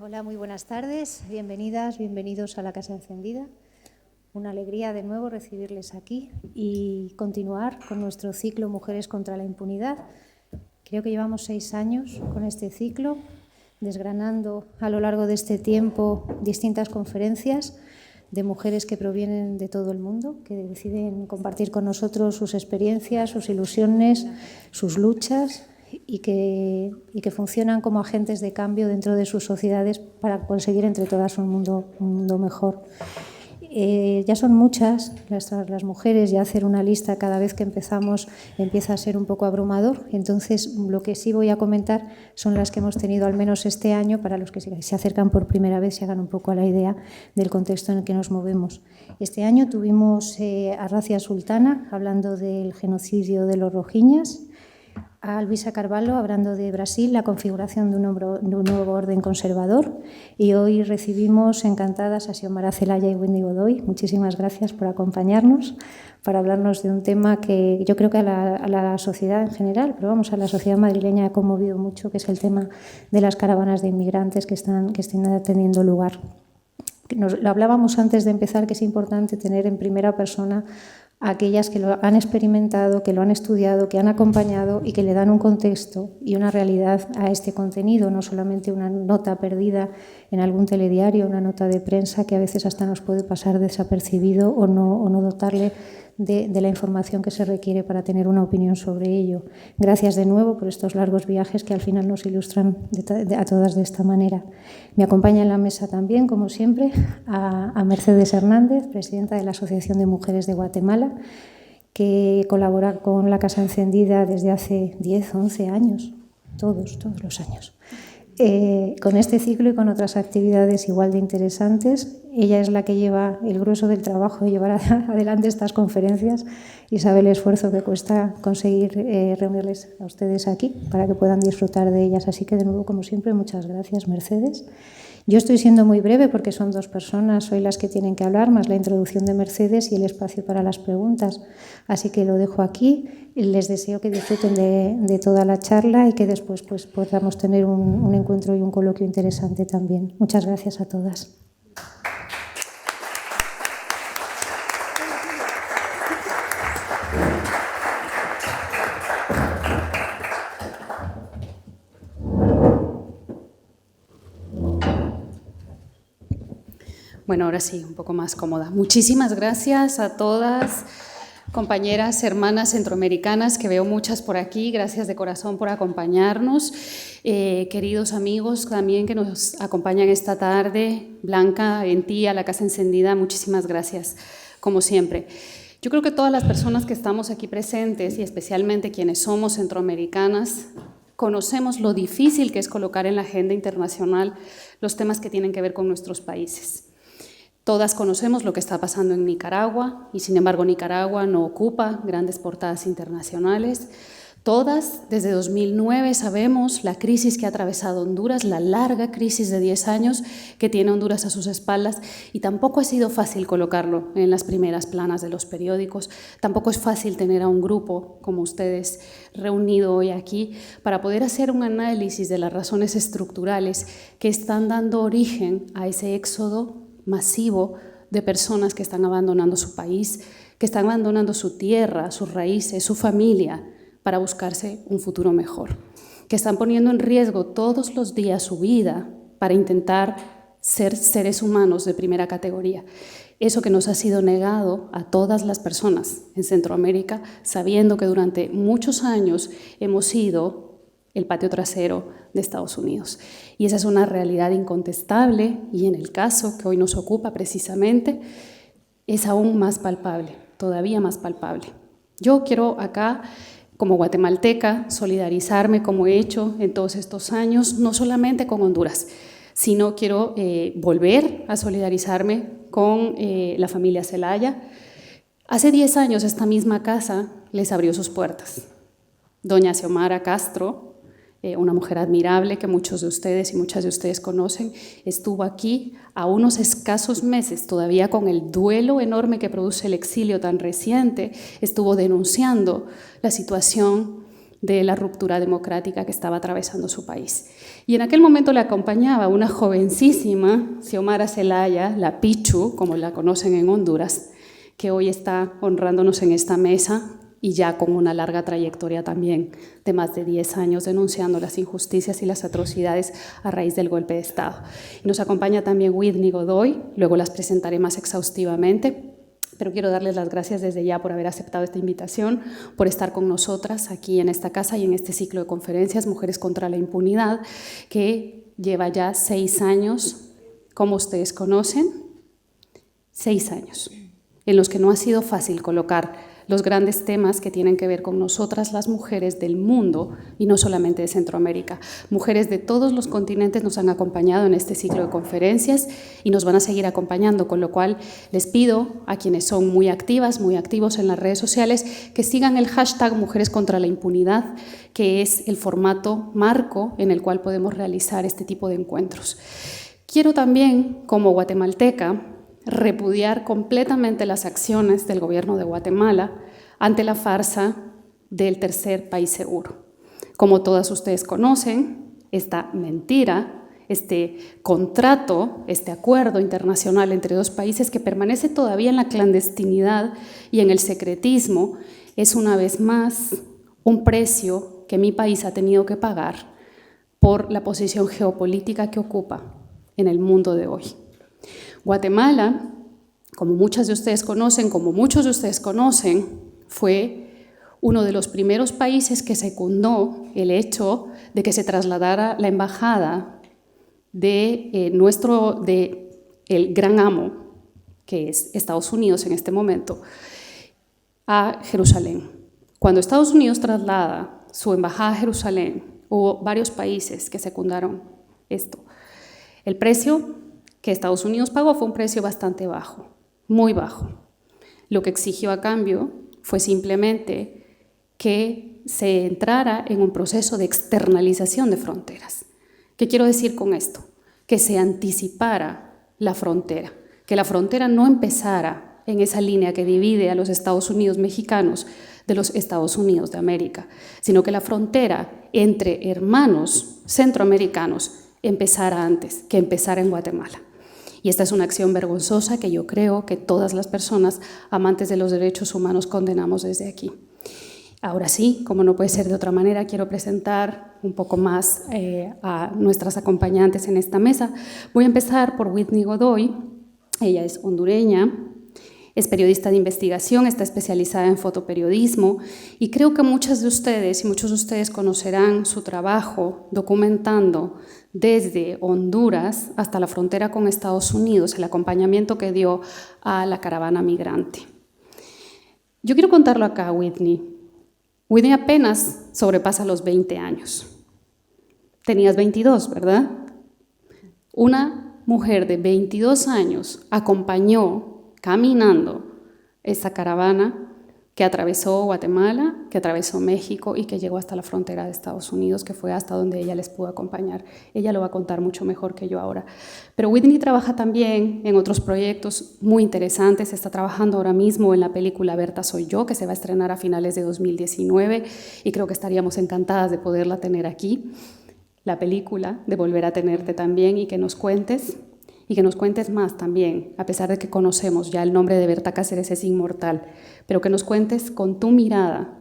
Hola, muy buenas tardes. Bienvenidas, bienvenidos a la Casa Encendida. Una alegría de nuevo recibirles aquí y continuar con nuestro ciclo Mujeres contra la Impunidad. Creo que llevamos 6 años con este ciclo, desgranando a lo largo de este tiempo distintas conferencias de mujeres que provienen de todo el mundo, que deciden compartir con nosotros sus experiencias, sus ilusiones, sus luchas y que funcionan como agentes de cambio dentro de sus sociedades para conseguir entre todas un mundo mejor. Ya son muchas las mujeres, ya hacer una lista cada vez que empezamos empieza a ser un poco abrumador. Entonces, lo que sí voy a comentar son las que hemos tenido al menos este año, para los que se acercan por primera vez se hagan un poco a la idea del contexto en el que nos movemos. Este año tuvimos a Razia Sultana hablando del genocidio de los rohinyas, a Luisa Carvalho hablando de Brasil, la configuración de un nuevo orden conservador, y hoy recibimos encantadas a Xiomara Zelaya y Wendy Godoy. Muchísimas gracias por acompañarnos para hablarnos de un tema que yo creo que a la sociedad en general, pero vamos, a la sociedad madrileña ha conmovido mucho, que es el tema de las caravanas de inmigrantes que están teniendo lugar. Lo hablábamos antes de empezar, que es importante tener en primera persona a aquellas que lo han experimentado, que lo han estudiado, que han acompañado y que le dan un contexto y una realidad a este contenido, no solamente una nota perdida en algún telediario, una nota de prensa que a veces hasta nos puede pasar desapercibido o no dotarle de la información que se requiere para tener una opinión sobre ello. Gracias de nuevo por estos largos viajes que al final nos ilustran a todas de esta manera. Me acompaña en la mesa también, como siempre, a Mercedes Hernández, presidenta de la Asociación de Mujeres de Guatemala, que colabora con la Casa Encendida desde hace 10, 11 años, todos los años. Con este ciclo y con otras actividades igual de interesantes. Ella es la que lleva el grueso del trabajo de llevar adelante estas conferencias y sabe el esfuerzo que cuesta conseguir reunirles a ustedes aquí para que puedan disfrutar de ellas. Así que, de nuevo, como siempre, muchas gracias, Mercedes. Yo estoy siendo muy breve porque son 2 personas, soy las que tienen que hablar, más la introducción de Mercedes y el espacio para las preguntas. Así que lo dejo aquí. Les deseo que disfruten de toda la charla y que después pues, podamos tener un encuentro y un coloquio interesante también. Muchas gracias a todas. Bueno, ahora sí, un poco más cómoda. Muchísimas gracias a todas, compañeras, hermanas centroamericanas, que veo muchas por aquí. Gracias de corazón por acompañarnos. Queridos amigos también que nos acompañan esta tarde. Blanca, en ti, a la Casa Encendida, muchísimas gracias, como siempre. Yo creo que todas las personas que estamos aquí presentes, y especialmente quienes somos centroamericanas, conocemos lo difícil que es colocar en la agenda internacional los temas que tienen que ver con nuestros países. Todas conocemos lo que está pasando en Nicaragua y, sin embargo, Nicaragua no ocupa grandes portadas internacionales. Todas, desde 2009, sabemos la crisis que ha atravesado Honduras, la larga crisis de 10 años que tiene Honduras a sus espaldas, y tampoco ha sido fácil colocarlo en las primeras planas de los periódicos. Tampoco es fácil tener a un grupo como ustedes reunido hoy aquí para poder hacer un análisis de las razones estructurales que están dando origen a ese éxodo masivo de personas que están abandonando su país, que están abandonando su tierra, sus raíces, su familia, para buscarse un futuro mejor, que están poniendo en riesgo todos los días su vida para intentar ser seres humanos de primera categoría. Eso que nos ha sido negado a todas las personas en Centroamérica, sabiendo que durante muchos años hemos sido el patio trasero de Estados Unidos. Y esa es una realidad incontestable, y en el caso que hoy nos ocupa precisamente, es aún más palpable, todavía más palpable. Yo quiero acá, como guatemalteca, solidarizarme, como he hecho en todos estos años, no solamente con Honduras, sino quiero volver a solidarizarme con la familia Zelaya. Hace 10 años esta misma casa les abrió sus puertas. Doña Xiomara Castro, una mujer admirable que muchos de ustedes y muchas de ustedes conocen, estuvo aquí a unos escasos meses, todavía con el duelo enorme que produce el exilio tan reciente, estuvo denunciando la situación de la ruptura democrática que estaba atravesando su país. Y en aquel momento le acompañaba una jovencísima, Xiomara Zelaya, la Pichu, como la conocen en Honduras, que hoy está honrándonos en esta mesa y ya con una larga trayectoria también de más de 10 años denunciando las injusticias y las atrocidades a raíz del golpe de Estado. Y nos acompaña también Whitney Godoy, luego las presentaré más exhaustivamente, pero quiero darles las gracias desde ya por haber aceptado esta invitación, por estar con nosotras aquí en esta casa y en este ciclo de conferencias Mujeres contra la Impunidad, que lleva ya 6 años, como ustedes conocen, 6 años, en los que no ha sido fácil colocar los grandes temas que tienen que ver con nosotras, las mujeres del mundo, y no solamente de Centroamérica. Mujeres de todos los continentes nos han acompañado en este ciclo de conferencias y nos van a seguir acompañando, con lo cual les pido a quienes son muy activas, muy activos en las redes sociales, que sigan el hashtag Mujeres contra la Impunidad, que es el formato marco en el cual podemos realizar este tipo de encuentros. Quiero también, como guatemalteca, repudiar completamente las acciones del gobierno de Guatemala ante la farsa del tercer país seguro. Como todas ustedes conocen, esta mentira, este contrato, este acuerdo internacional entre dos países que permanece todavía en la clandestinidad y en el secretismo, es una vez más un precio que mi país ha tenido que pagar por la posición geopolítica que ocupa en el mundo de hoy. Guatemala, como muchas de ustedes conocen, como muchos de ustedes conocen, fue uno de los primeros países que secundó el hecho de que se trasladara la embajada de el gran amo, que es Estados Unidos en este momento, a Jerusalén. Cuando Estados Unidos traslada su embajada a Jerusalén, hubo varios países que secundaron esto. El precio que Estados Unidos pagó fue un precio bastante bajo, muy bajo. Lo que exigió a cambio fue simplemente que se entrara en un proceso de externalización de fronteras. ¿Qué quiero decir con esto? Que se anticipara la frontera, que la frontera no empezara en esa línea que divide a los Estados Unidos mexicanos de los Estados Unidos de América, sino que la frontera entre hermanos centroamericanos empezara antes, que empezara en Guatemala. Y esta es una acción vergonzosa que yo creo que todas las personas amantes de los derechos humanos condenamos desde aquí. Ahora sí, como no puede ser de otra manera, quiero presentar un poco más a nuestras acompañantes en esta mesa. Voy a empezar por Whitney Godoy. Ella es hondureña, es periodista de investigación, está especializada en fotoperiodismo y creo que muchas de ustedes y muchos de ustedes conocerán su trabajo documentando desde Honduras hasta la frontera con Estados Unidos, el acompañamiento que dio a la caravana migrante. Yo quiero contarlo acá, Whitney. Whitney apenas sobrepasa los 20 años. Tenías 22, ¿verdad? Una mujer de 22 años acompañó caminando esa caravana que atravesó Guatemala, que atravesó México y que llegó hasta la frontera de Estados Unidos, que fue hasta donde ella les pudo acompañar. Ella lo va a contar mucho mejor que yo ahora. Pero Whitney trabaja también en otros proyectos muy interesantes. Está trabajando ahora mismo en la película Berta Soy Yo, que se va a estrenar a finales de 2019 y creo que estaríamos encantadas de poderla tener aquí. La película, de volver a tenerte también y que nos cuentes más también, a pesar de que conocemos ya el nombre de Berta Cáceres es inmortal, pero que nos cuentes con tu mirada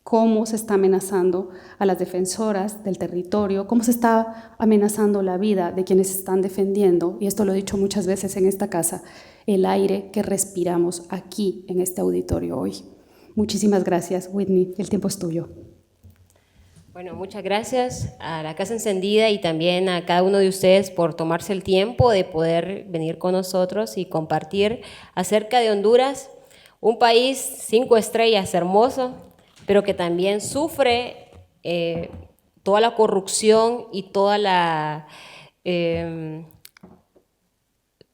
cómo se está amenazando a las defensoras del territorio, cómo se está amenazando la vida de quienes están defendiendo, y esto lo he dicho muchas veces en esta casa, el aire que respiramos aquí en este auditorio hoy. Muchísimas gracias, Whitney, el tiempo es tuyo. Bueno, muchas gracias a la Casa Encendida y también a cada uno de ustedes por tomarse el tiempo de poder venir con nosotros y compartir acerca de Honduras, un país 5 estrellas hermoso, pero que también sufre toda la corrupción y toda la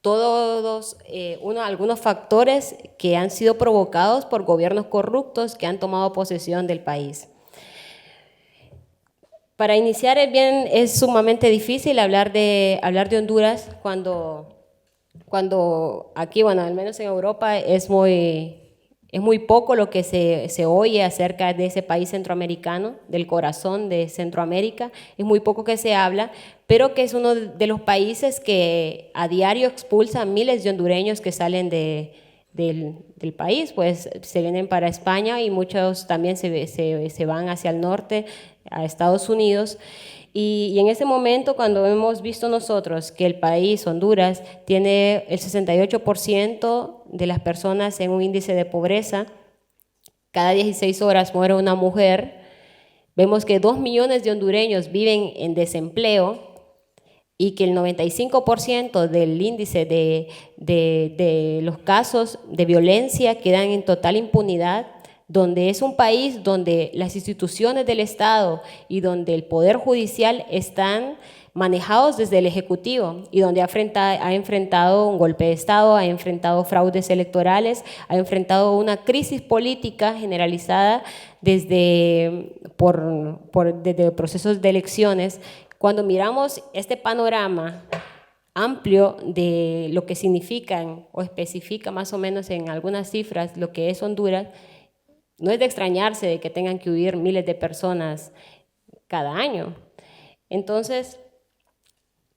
algunos factores que han sido provocados por gobiernos corruptos que han tomado posesión del país. Para iniciar es sumamente difícil hablar de Honduras cuando aquí, bueno, al menos en Europa es muy Es muy poco lo que se oye acerca de ese país centroamericano, del corazón de Centroamérica. Es muy poco que se habla, pero que es uno de los países que a diario expulsa a miles de hondureños que salen del país, pues se vienen para España y muchos también se van hacia el norte, a Estados Unidos. Y en ese momento, cuando hemos visto nosotros que el país, Honduras, tiene el 68% de las personas en un índice de pobreza, cada 16 horas muere una mujer, vemos que 2 millones de hondureños viven en desempleo y que el 95% del índice de los casos de violencia quedan en total impunidad, donde es un país donde las instituciones del Estado y donde el Poder Judicial están manejados desde el Ejecutivo y donde ha enfrentado un golpe de Estado, ha enfrentado fraudes electorales, ha enfrentado una crisis política generalizada desde procesos de elecciones. Cuando miramos este panorama amplio de lo que significan o especifica más o menos en algunas cifras lo que es Honduras, no es de extrañarse de que tengan que huir miles de personas cada año. Entonces,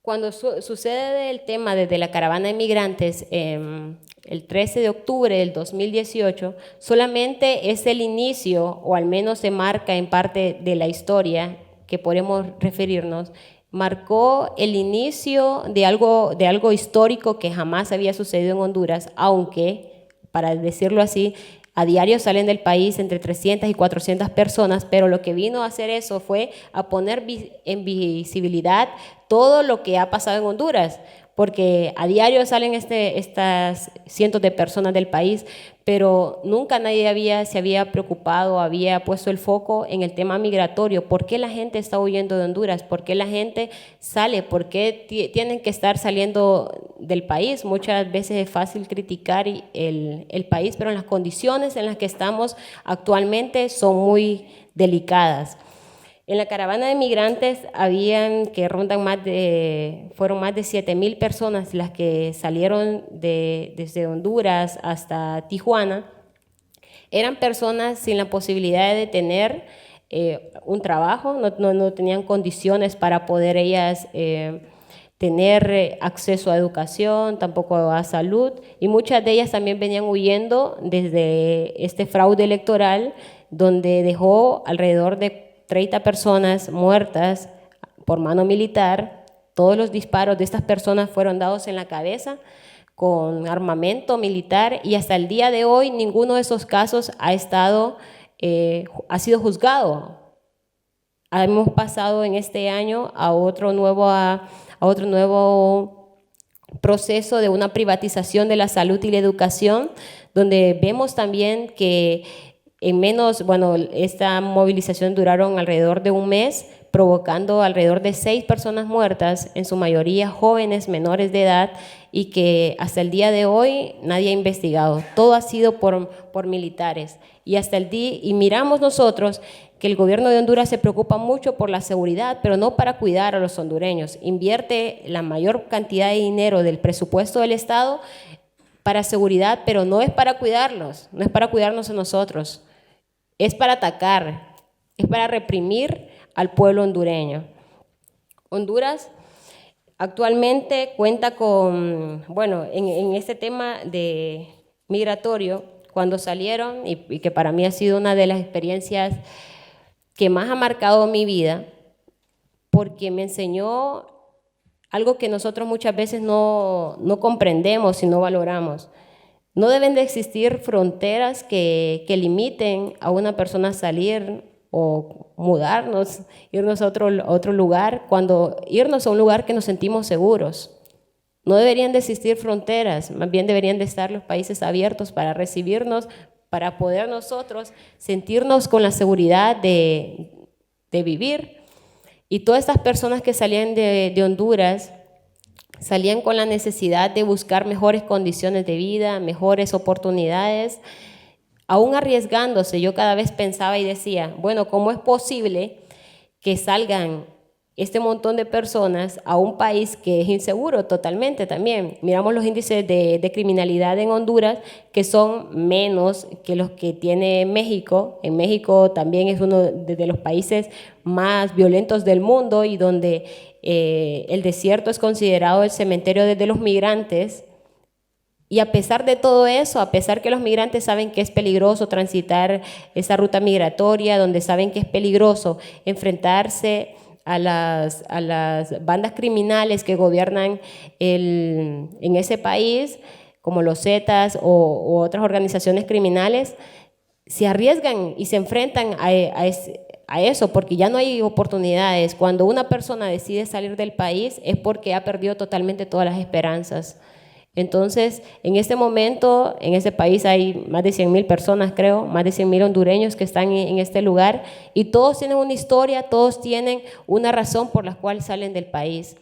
cuando sucede el tema desde la caravana de migrantes, el 13 de octubre del 2018, solamente es el inicio, o al menos se marca en parte de la historia que podemos referirnos, marcó el inicio de algo histórico que jamás había sucedido en Honduras, aunque, para decirlo así, a diario salen del país entre 300 y 400 personas, pero lo que vino a hacer eso fue a poner en visibilidad todo lo que ha pasado en Honduras, porque a diario salen estas cientos de personas del país, pero nunca nadie se había preocupado, había puesto el foco en el tema migratorio. ¿Por qué la gente está huyendo de Honduras? ¿Por qué la gente sale? ¿Por qué tienen que estar saliendo del país? Muchas veces es fácil criticar el país, pero las condiciones en las que estamos actualmente son muy delicadas. En la caravana de migrantes fueron más de 7,000 personas las que salieron desde Honduras hasta Tijuana. Eran personas sin la posibilidad de tener un trabajo, no tenían condiciones para poder ellas tener acceso a educación, tampoco a salud, y muchas de ellas también venían huyendo desde este fraude electoral, donde dejó alrededor de 30 personas muertas por mano militar. Todos los disparos de estas personas fueron dados en la cabeza con armamento militar y hasta el día de hoy ninguno de esos casos ha sido juzgado. Hemos pasado en este año a otro nuevo proceso de una privatización de la salud y la educación, donde vemos también que esta movilización duraron alrededor de un mes, provocando alrededor de 6 personas muertas, en su mayoría jóvenes menores de edad, y que hasta el día de hoy nadie ha investigado. Todo ha sido por militares. Y miramos nosotros que el gobierno de Honduras se preocupa mucho por la seguridad, pero no para cuidar a los hondureños. Invierte la mayor cantidad de dinero del presupuesto del Estado para seguridad, pero no es para cuidarlos, no es para cuidarnos a nosotros. Es para atacar, es para reprimir al pueblo hondureño. Honduras actualmente cuenta con, en este tema de migratorio, cuando salieron, y que para mí ha sido una de las experiencias que más ha marcado mi vida, porque me enseñó algo que nosotros muchas veces no comprendemos y no valoramos. No deben de existir fronteras que limiten a una persona a salir o mudarnos, irnos a otro lugar, irnos a un lugar que nos sentimos seguros. No deberían de existir fronteras, más bien deberían de estar los países abiertos para recibirnos, para poder nosotros sentirnos con la seguridad de vivir. Y todas estas personas que salían de Honduras salían con la necesidad de buscar mejores condiciones de vida, mejores oportunidades, aún arriesgándose. Yo cada vez pensaba y decía, bueno, ¿cómo es posible que salgan este montón de personas a un país que es inseguro totalmente también. Miramos los índices de criminalidad en Honduras, que son menos que los que tiene México. En México también es uno de los países más violentos del mundo y donde el desierto es considerado el cementerio de los migrantes. Y a pesar de todo eso, a pesar que los migrantes saben que es peligroso transitar esa ruta migratoria, donde saben que es peligroso enfrentarse a las bandas criminales que gobiernan en ese país, como los Zetas u otras organizaciones criminales, se arriesgan y se enfrentan a eso, porque ya no hay oportunidades. Cuando una persona decide salir del país es porque ha perdido totalmente todas las esperanzas. Entonces, en este momento, en este país hay más de 100,000 personas, creo, más de 100,000 hondureños que están en este lugar, y todos tienen una historia, todos tienen una razón por la cual salen del país.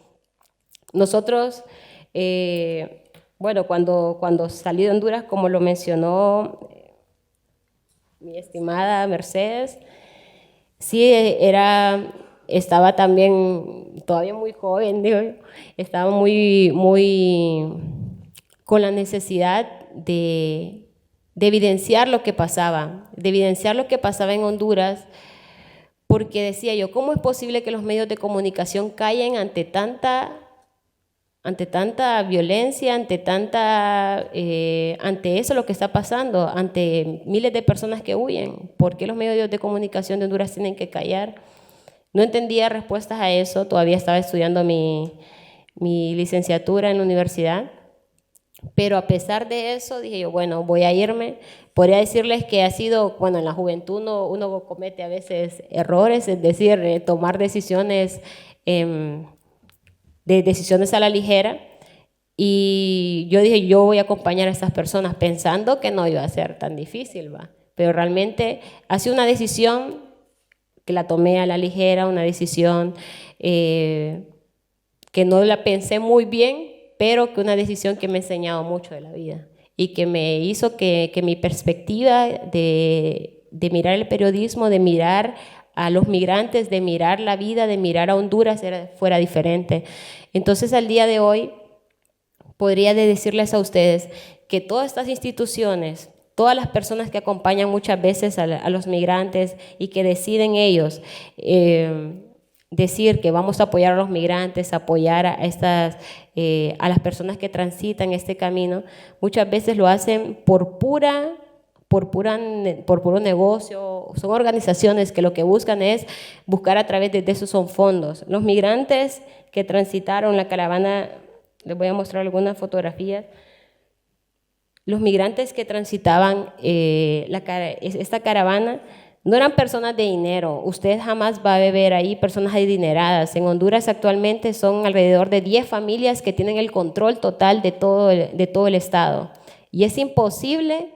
Nosotros, bueno, cuando salí de Honduras, como lo mencionó mi estimada Mercedes, sí, estaba también todavía muy joven, digo, estaba muy con la necesidad de evidenciar lo que pasaba, en Honduras, porque decía yo, ¿cómo es posible que los medios de comunicación callen ante tanta violencia, ante eso lo que está pasando, ante miles de personas que huyen? ¿Por qué los medios de comunicación de Honduras tienen que callar? No entendía respuestas a eso, todavía estaba estudiando mi licenciatura en la universidad. Pero a pesar de eso, dije yo, bueno, voy a irme. Podría decirles que ha sido, bueno, en la juventud uno comete a veces errores, es decir, tomar decisiones a la ligera. Y yo dije, yo voy a acompañar a estas personas pensando que no iba a ser tan difícil, ¿va? Pero realmente ha sido una decisión que la tomé a la ligera, una decisión que no la pensé muy bien, pero que una decisión que me ha enseñado mucho de la vida y que me hizo que mi perspectiva de mirar el periodismo, de mirar a los migrantes, de mirar la vida, de mirar a Honduras fuera diferente. Entonces, al día de hoy, podría decirles a ustedes que todas estas instituciones, todas las personas que acompañan muchas veces a los migrantes y que deciden ellos decir que vamos a apoyar a los migrantes, apoyar a las personas que transitan este camino, muchas veces lo hacen por puro negocio. Son organizaciones que lo que buscan es buscar a través de esos son fondos. Los migrantes que transitaron la caravana, les voy a mostrar algunas fotografías. Los migrantes que transitaban esta caravana no eran personas de dinero. Usted jamás va a ver ahí personas adineradas. En Honduras actualmente son alrededor de 10 familias que tienen el control total de todo el estado. Y es imposible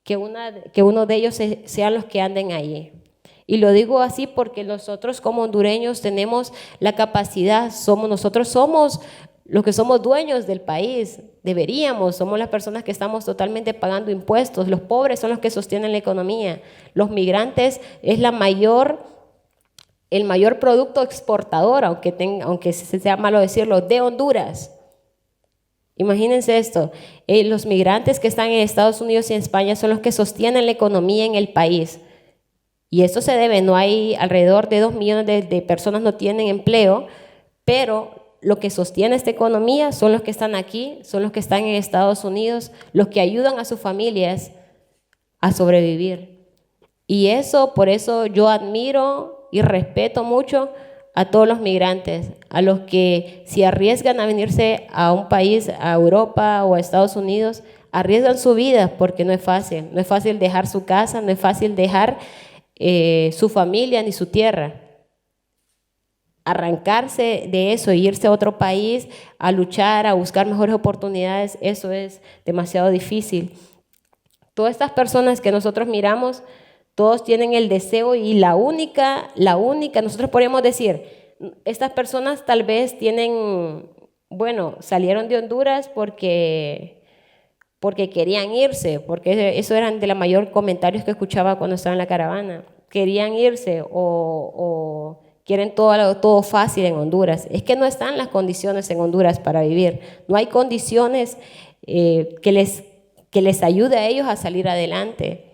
que uno de ellos sean los que anden allí. Y lo digo así porque nosotros como hondureños tenemos la capacidad, nosotros somos los que somos dueños del país, somos las personas que estamos totalmente pagando impuestos. Los pobres son los que sostienen la economía. Los migrantes es el mayor producto exportador, aunque sea malo decirlo, de Honduras. Imagínense esto, los migrantes que están en Estados Unidos y en España son los que sostienen la economía en el país. Y esto se debe, no hay alrededor de 2 millones de personas no tienen empleo, pero lo que sostiene esta economía son los que están aquí, son los que están en Estados Unidos, los que ayudan a sus familias a sobrevivir. Y por eso yo admiro y respeto mucho a todos los migrantes, a los que se arriesgan a venirse a un país, a Europa o a Estados Unidos, arriesgan su vida porque no es fácil dejar su casa, no es fácil dejar su familia ni su tierra. Arrancarse de eso e irse a otro país a luchar, a buscar mejores oportunidades, eso es demasiado difícil. Todas estas personas que nosotros miramos, todos tienen el deseo y la única, nosotros podemos decir, estas personas tal vez salieron de Honduras porque querían irse, porque eso eran de los mayores comentarios que escuchaba cuando estaba en la caravana. Querían irse o quieren todo fácil en Honduras. Es que no están las condiciones en Honduras para vivir. No hay condiciones que les ayude a ellos a salir adelante.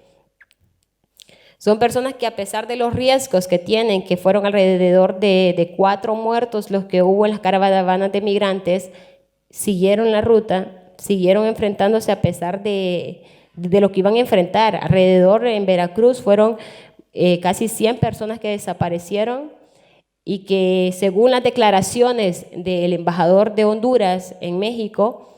Son personas que, a pesar de los riesgos que tienen, que fueron alrededor de 4 muertos los que hubo en las caravanas de migrantes, siguieron la ruta, siguieron enfrentándose a pesar de lo que iban a enfrentar. Alrededor en Veracruz fueron casi 100 personas que desaparecieron y que, según las declaraciones del embajador de Honduras en México,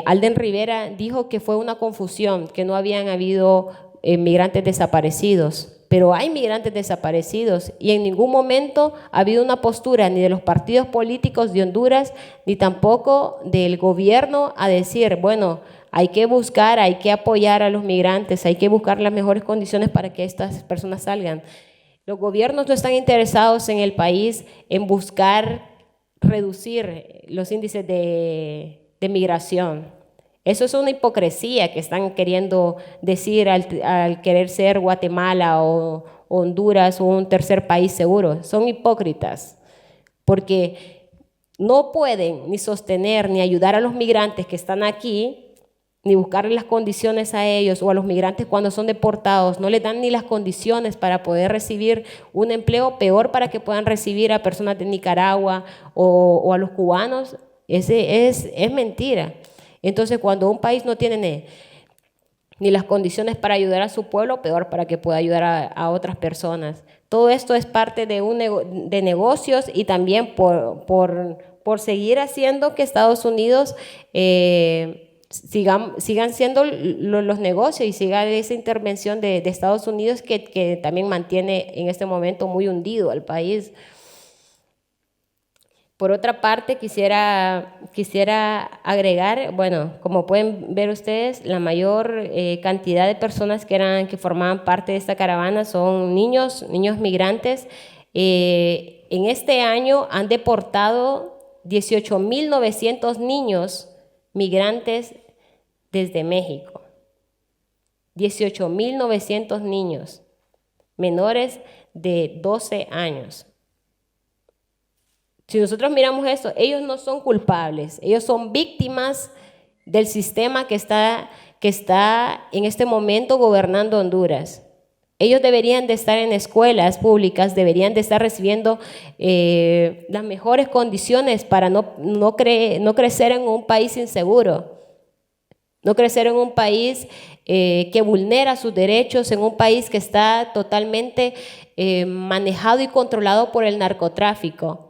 Alden Rivera dijo que fue una confusión, que no habían habido migrantes desaparecidos, pero hay migrantes desaparecidos y en ningún momento ha habido una postura ni de los partidos políticos de Honduras ni tampoco del gobierno a decir, bueno, hay que buscar, hay que apoyar a los migrantes, hay que buscar las mejores condiciones para que estas personas salgan. Los gobiernos no están interesados en el país en buscar reducir los índices de migración. Eso es una hipocresía que están queriendo decir al querer ser Guatemala o Honduras o un tercer país seguro. Son hipócritas porque no pueden ni sostener ni ayudar a los migrantes que están aquí, ni buscarle las condiciones a ellos o a los migrantes cuando son deportados. No les dan ni las condiciones para poder recibir un empleo, peor para que puedan recibir a personas de Nicaragua o a los cubanos. Es mentira. Entonces, cuando un país no tiene ni las condiciones para ayudar a su pueblo, peor para que pueda ayudar a otras personas. Todo esto es parte de negocios y también por seguir haciendo que Estados Unidos sigan siendo los negocios y siga esa intervención de Estados Unidos que también mantiene en este momento muy hundido al país. Por otra parte, quisiera agregar, bueno, como pueden ver ustedes, la mayor cantidad de personas que formaban parte de esta caravana son niños migrantes. En este año han deportado 18.900 niños migrantes desde México. 18.900 niños menores de 12 años. Si nosotros miramos esto, ellos no son culpables, ellos son víctimas del sistema que está en este momento gobernando Honduras. Ellos deberían de estar en escuelas públicas, deberían de estar recibiendo las mejores condiciones para no crecer en un país inseguro, no crecer en un país que vulnera sus derechos, en un país que está totalmente manejado y controlado por el narcotráfico.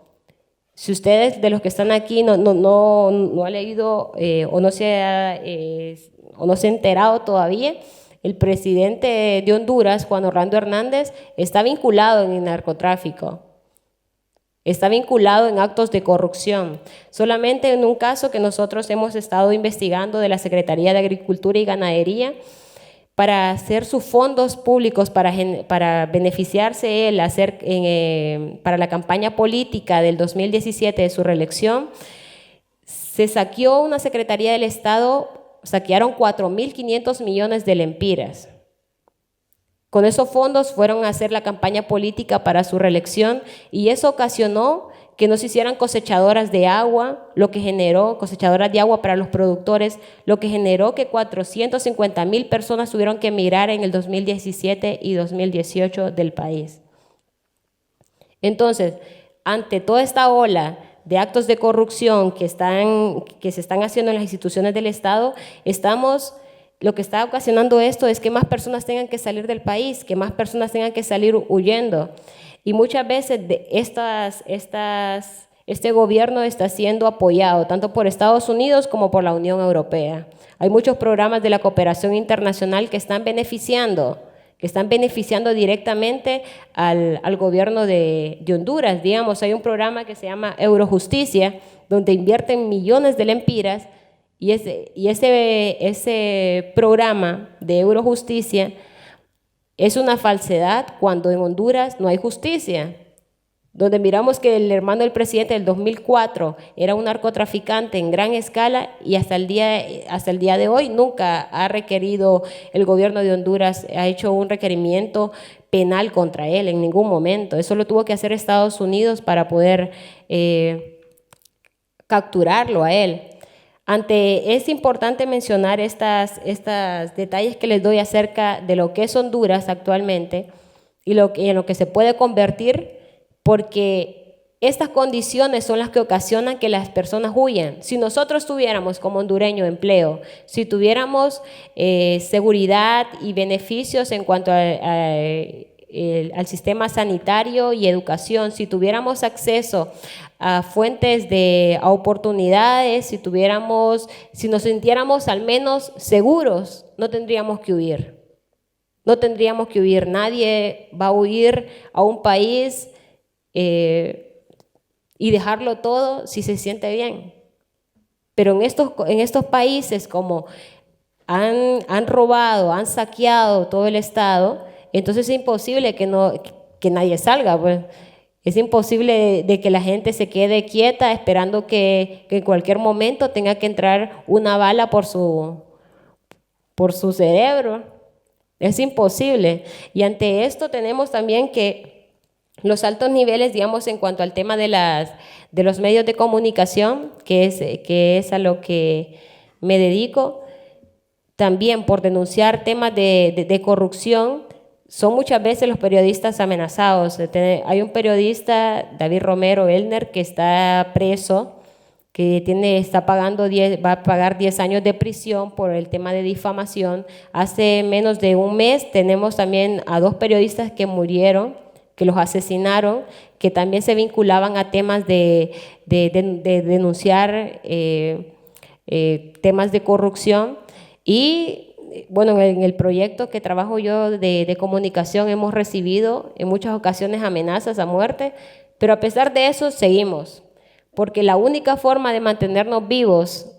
Si ustedes, de los que están aquí, no ha leído o no se ha enterado todavía, el presidente de Honduras, Juan Orlando Hernández, está vinculado en el narcotráfico. Está vinculado en actos de corrupción. Solamente en un caso que nosotros hemos estado investigando de la Secretaría de Agricultura y Ganadería, para hacer sus fondos públicos, para beneficiarse él, para la campaña política del 2017 de su reelección, se saqueó una Secretaría del Estado, saquearon 4.500 millones de lempiras. Con esos fondos fueron a hacer la campaña política para su reelección y eso ocasionó que no se hicieran cosechadoras de agua, cosechadoras de agua para los productores, lo que generó que 450,000 personas tuvieron que emigrar en el 2017 y 2018 del país. Entonces, ante toda esta ola de actos de corrupción que se están haciendo en las instituciones del Estado, lo que está ocasionando esto es que más personas tengan que salir del país, que más personas tengan que salir huyendo. Y muchas veces este gobierno está siendo apoyado tanto por Estados Unidos como por la Unión Europea. Hay muchos programas de la cooperación internacional que están beneficiando directamente al gobierno de Honduras. Digamos, hay un programa que se llama Eurojusticia, donde invierten millones de lempiras y ese programa de Eurojusticia es una falsedad cuando en Honduras no hay justicia. donde miramos que el hermano del presidente del 2004 era un narcotraficante en gran escala y hasta el día de hoy nunca ha requerido el gobierno de Honduras, ha hecho un requerimiento penal contra él en ningún momento. Eso lo tuvo que hacer Estados Unidos para poder capturarlo a él. Es importante mencionar estos detalles que les doy acerca de lo que es Honduras actualmente y en lo que se puede convertir, porque estas condiciones son las que ocasionan que las personas huyan. Si nosotros tuviéramos como hondureño empleo, si tuviéramos seguridad y beneficios en cuanto al sistema sanitario y educación, si tuviéramos acceso a fuentes a oportunidades, si nos sintiéramos al menos seguros, no tendríamos que huir. No tendríamos que huir. Nadie va a huir a un país y dejarlo todo si se siente bien. Pero en estos países, como han robado, han saqueado todo el Estado, entonces es imposible que nadie salga, pues. Es imposible de que la gente se quede quieta esperando que en cualquier momento tenga que entrar una bala por su cerebro. Es imposible. Y ante esto tenemos también que los altos niveles, digamos, en cuanto al tema de los medios de comunicación, que es a lo que me dedico, también por denunciar temas de corrupción, son muchas veces los periodistas amenazados. Hay un periodista, David Romero Elner, que está preso, que va a pagar 10 años de prisión por el tema de difamación. Hace menos de un mes tenemos también a 2 periodistas que murieron, que los asesinaron, que también se vinculaban a temas de denunciar temas de corrupción. Y bueno, en el proyecto que trabajo yo de comunicación hemos recibido en muchas ocasiones amenazas a muerte, pero a pesar de eso seguimos, porque la única forma de mantenernos vivos,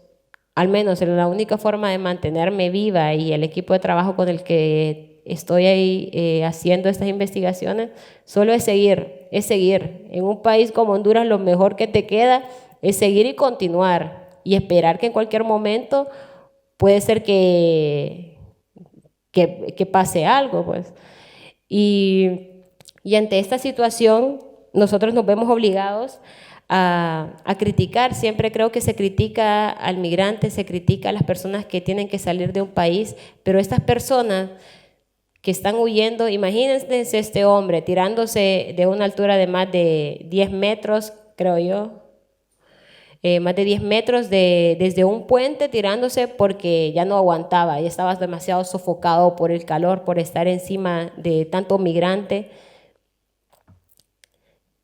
al menos la única forma de mantenerme viva y el equipo de trabajo con el que estoy ahí haciendo estas investigaciones, solo es seguir. En un país como Honduras lo mejor que te queda es seguir y continuar y esperar que en cualquier momento puede ser que pase algo, pues. Y ante esta situación, nosotros nos vemos obligados a criticar. Siempre creo que se critica al migrante, se critica a las personas que tienen que salir de un país, pero estas personas que están huyendo, imagínense este hombre tirándose de una altura de más de 10 metros, creo yo, más de 10 metros desde un puente tirándose porque ya no aguantaba, ya estaba demasiado sofocado por el calor, por estar encima de tanto migrante.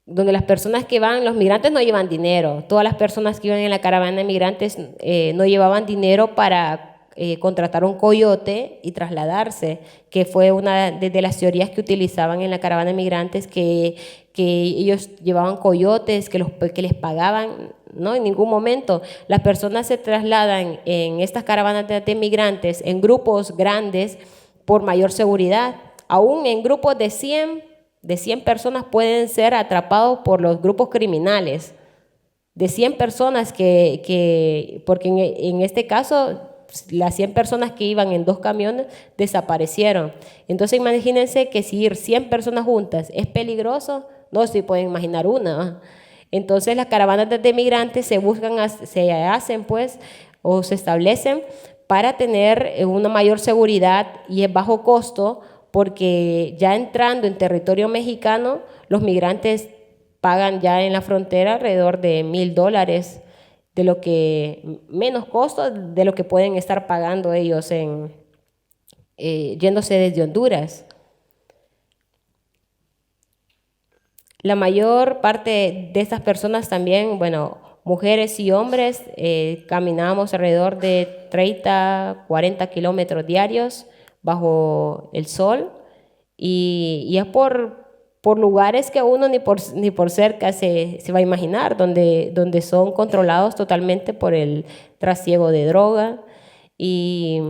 Donde las personas que van, los migrantes no llevan dinero, todas las personas que iban en la caravana de migrantes no llevaban dinero para contratar un coyote y trasladarse, que fue una de las teorías que utilizaban en la caravana de migrantes, que ellos llevaban coyotes, que les pagaban. No, en ningún momento. Las personas se trasladan en estas caravanas de migrantes en grupos grandes por mayor seguridad. Aún en grupos de 100 personas pueden ser atrapados por los grupos criminales. De 100 personas porque en este caso las 100 personas que iban en 2 camiones desaparecieron. Entonces imagínense que si ir 100 personas juntas es peligroso, no se pueden imaginar una. Entonces las caravanas de migrantes se hacen pues o se establecen para tener una mayor seguridad y es bajo costo, porque ya entrando en territorio mexicano los migrantes pagan ya en la frontera alrededor de $1,000, de lo que menos costo de lo que pueden estar pagando ellos yéndose desde Honduras. La mayor parte de estas personas también, bueno, mujeres y hombres, caminamos alrededor de 30, 40 kilómetros diarios bajo el sol y es por lugares que uno ni por cerca se va a imaginar, donde son controlados totalmente por el trasiego de droga y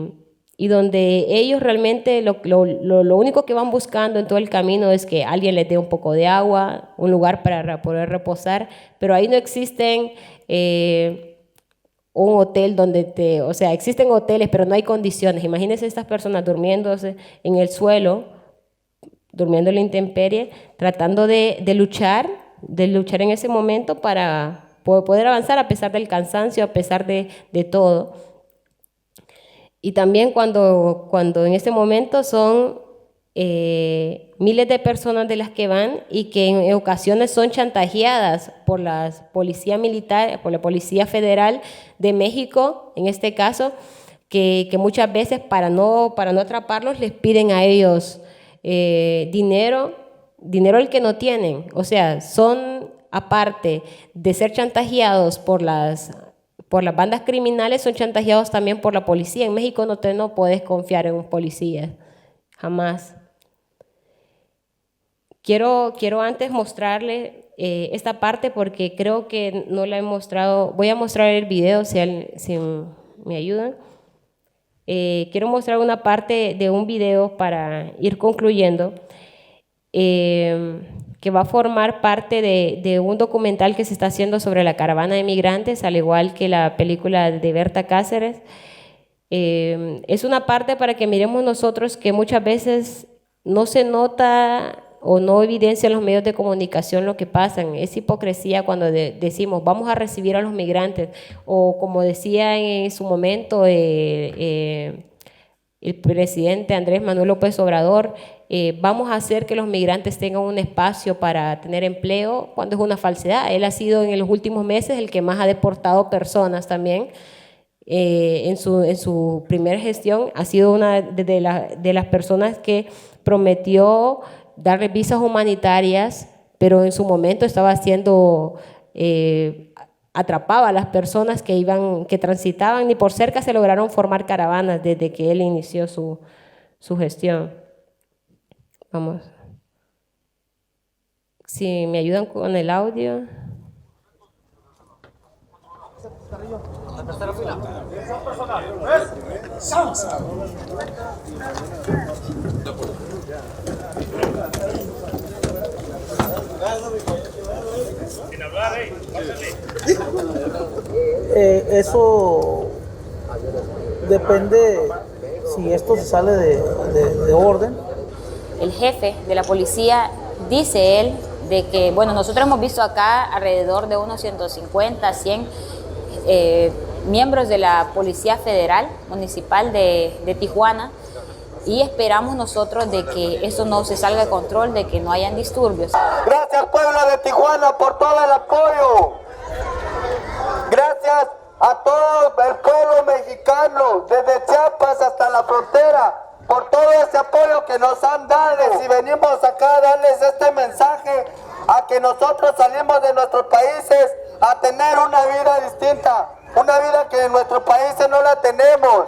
y donde ellos realmente lo único que van buscando en todo el camino es que alguien les dé un poco de agua, un lugar para poder reposar, pero ahí no existen un hotel donde o sea, existen hoteles, pero no hay condiciones. Imagínense estas personas durmiéndose en el suelo, durmiendo en la intemperie, tratando de luchar en ese momento para poder avanzar a pesar del cansancio, a pesar de todo. Y también cuando en este momento son miles de personas de las que van y que en ocasiones son chantajeadas por la policía militar, por la Policía Federal de México, en este caso, que muchas veces para no atraparlos les piden a ellos dinero el que no tienen. O sea, son, aparte de ser chantajeados por las bandas criminales, son chantajeados también por la policía. En México no puedes confiar en un policía, jamás. Quiero antes mostrarle esta parte porque creo que no la he mostrado. Voy a mostrar el video si me ayudan. Quiero mostrar una parte de un video para ir concluyendo, que va a formar parte de un documental que se está haciendo sobre la caravana de migrantes, al igual que la película de Berta Cáceres. Es una parte para que miremos nosotros que muchas veces no se nota o no evidencia en los medios de comunicación lo que pasa. Es hipocresía cuando decimos vamos a recibir a los migrantes, o como decía en su momento el presidente Andrés Manuel López Obrador, vamos a hacer que los migrantes tengan un espacio para tener empleo, cuando es una falsedad. Él ha sido en los últimos meses el que más ha deportado personas también. En su primera gestión ha sido una de las personas que prometió darle visas humanitarias, pero en su momento estaba haciendo, atrapaba a las personas que transitaban, ni por cerca se lograron formar caravanas desde que él inició su gestión. Vamos. Si me ayudan con el audio. Eso depende si esto se sale de orden. El jefe de la policía, dice él, de que, bueno, nosotros hemos visto acá alrededor de unos 150, 100 miembros de la Policía Federal Municipal de Tijuana, y esperamos nosotros de que eso no se salga de control, de que no hayan disturbios. Gracias, pueblo de Tijuana, por todo el apoyo. Gracias a todo el pueblo mexicano, desde Chiapas hasta la frontera, por todo ese apoyo que nos han dado. Y venimos acá a darles este mensaje, a que nosotros salimos de nuestros países a tener una vida distinta, una vida que en nuestros países no la tenemos.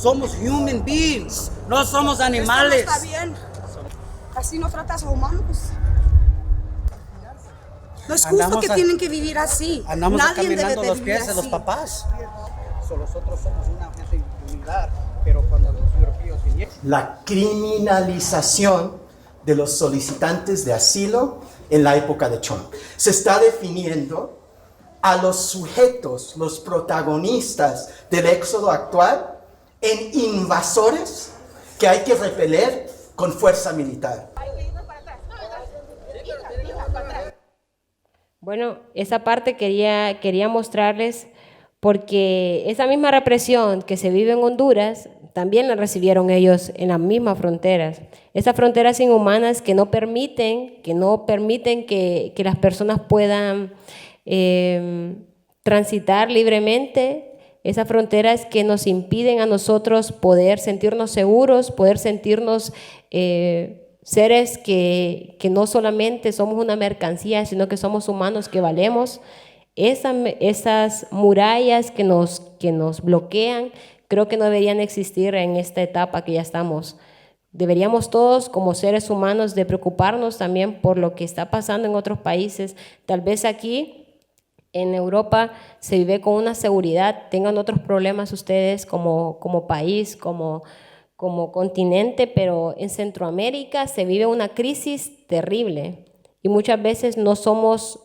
Somos human beings, no somos animales. Esto no está bien. Así no tratas a humanos. No es justo que tienen que vivir así. Andamos Nadie caminando debe de los vivir pies de los así. papás. Nosotros somos una gente de impunidad, pero cuando los europeos vinieron... La criminalización de los solicitantes de asilo en la época de Trump. Se está definiendo a los sujetos, los protagonistas del éxodo actual, en invasores que hay que repeler con fuerza militar. Bueno, esa parte quería mostrarles porque esa misma represión que se vive en Honduras también la recibieron ellos en las mismas fronteras. Esas fronteras inhumanas que no permiten que las personas puedan transitar libremente. Esas fronteras que nos impiden a nosotros poder sentirnos seguros, poder sentirnos seres que no solamente somos una mercancía, sino que somos humanos que valemos. Esas murallas que nos bloquean, creo que no deberían existir en esta etapa que ya estamos. Deberíamos todos, como seres humanos, de preocuparnos también por lo que está pasando en otros países. Tal vez aquí en Europa se vive con una seguridad, tengan otros problemas ustedes como país, como continente, pero en Centroamérica se vive una crisis terrible y muchas veces no somos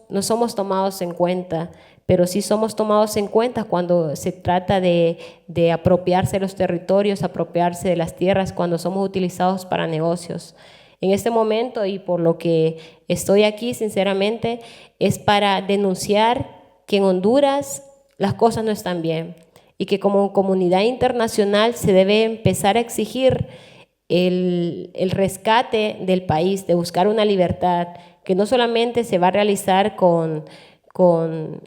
tomados en cuenta, pero sí somos tomados en cuenta cuando se trata de apropiarse de los territorios, apropiarse de las tierras, cuando somos utilizados para negocios. En este momento, y por lo que estoy aquí, sinceramente, es para denunciar que en Honduras las cosas no están bien y que como comunidad internacional se debe empezar a exigir el rescate del país, de buscar una libertad que no solamente se va a realizar con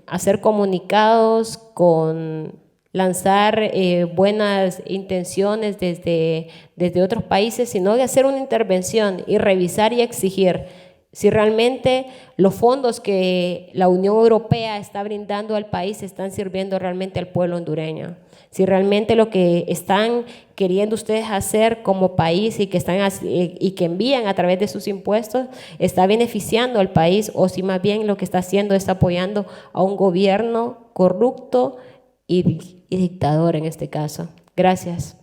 hacer comunicados, con lanzar buenas intenciones desde otros países, sino de hacer una intervención y revisar y exigir si realmente los fondos que la Unión Europea está brindando al país están sirviendo realmente al pueblo hondureño. Si realmente lo que están queriendo ustedes hacer como país y que envían a través de sus impuestos está beneficiando al país, o si más bien lo que está haciendo es apoyando a un gobierno corrupto y dictador en este caso. Gracias.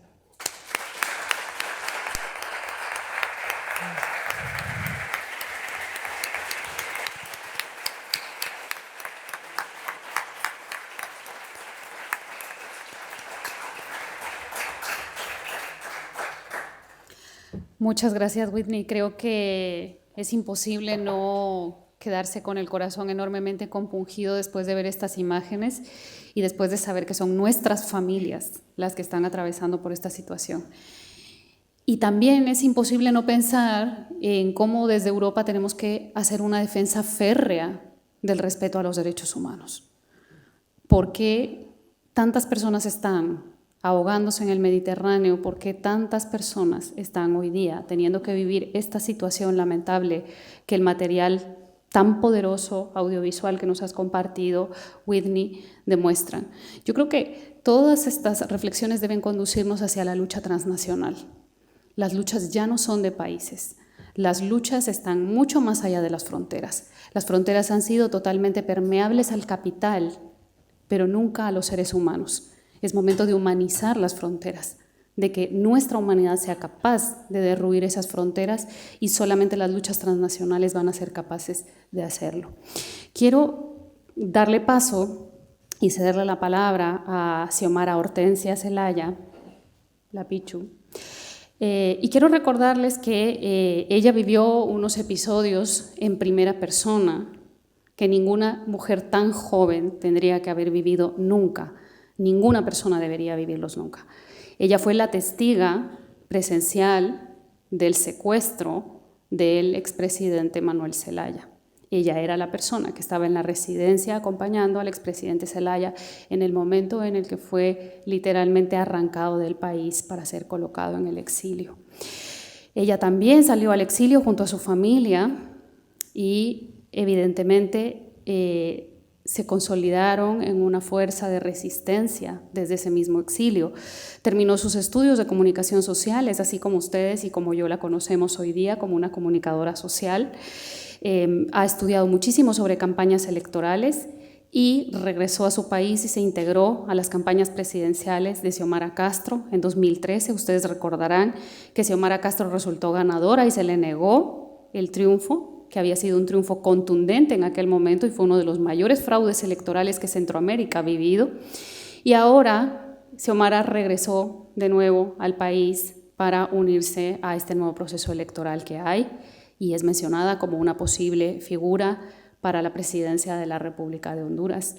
Muchas gracias, Whitney. Creo que es imposible no quedarse con el corazón enormemente compungido después de ver estas imágenes y después de saber que son nuestras familias las que están atravesando por esta situación. Y también es imposible no pensar en cómo desde Europa tenemos que hacer una defensa férrea del respeto a los derechos humanos. ¿Por qué tantas personas están ahogándose en el Mediterráneo? ¿Por qué tantas personas están hoy día teniendo que vivir esta situación lamentable que el material tan poderoso audiovisual que nos has compartido, Whitney, demuestran? Yo creo que todas estas reflexiones deben conducirnos hacia la lucha transnacional. Las luchas ya no son de países. Las luchas están mucho más allá de las fronteras. Las fronteras han sido totalmente permeables al capital, pero nunca a los seres humanos. Es momento de humanizar las fronteras, de que nuestra humanidad sea capaz de derruir esas fronteras y solamente las luchas transnacionales van a ser capaces de hacerlo. Quiero darle paso y cederle la palabra a Xiomara Hortensia Zelaya, la Pichu. Y quiero recordarles que ella vivió unos episodios en primera persona que ninguna mujer tan joven tendría que haber vivido nunca. Ninguna persona debería vivirlos nunca. Ella fue la testiga presencial del secuestro del expresidente Manuel Zelaya. Ella era la persona que estaba en la residencia acompañando al expresidente Zelaya en el momento en el que fue literalmente arrancado del país para ser colocado en el exilio. Ella también salió al exilio junto a su familia y evidentemente se consolidaron en una fuerza de resistencia desde ese mismo exilio. Terminó sus estudios de comunicación social, es así como ustedes y como yo la conocemos hoy día, como una comunicadora social. Ha estudiado muchísimo sobre campañas electorales y regresó a su país y se integró a las campañas presidenciales de Xiomara Castro en 2013. Ustedes recordarán que Xiomara Castro resultó ganadora y se le negó el triunfo, que había sido un triunfo contundente en aquel momento y fue uno de los mayores fraudes electorales que Centroamérica ha vivido. Y ahora Xiomara regresó de nuevo al país para unirse a este nuevo proceso electoral que hay y es mencionada como una posible figura para la presidencia de la República de Honduras.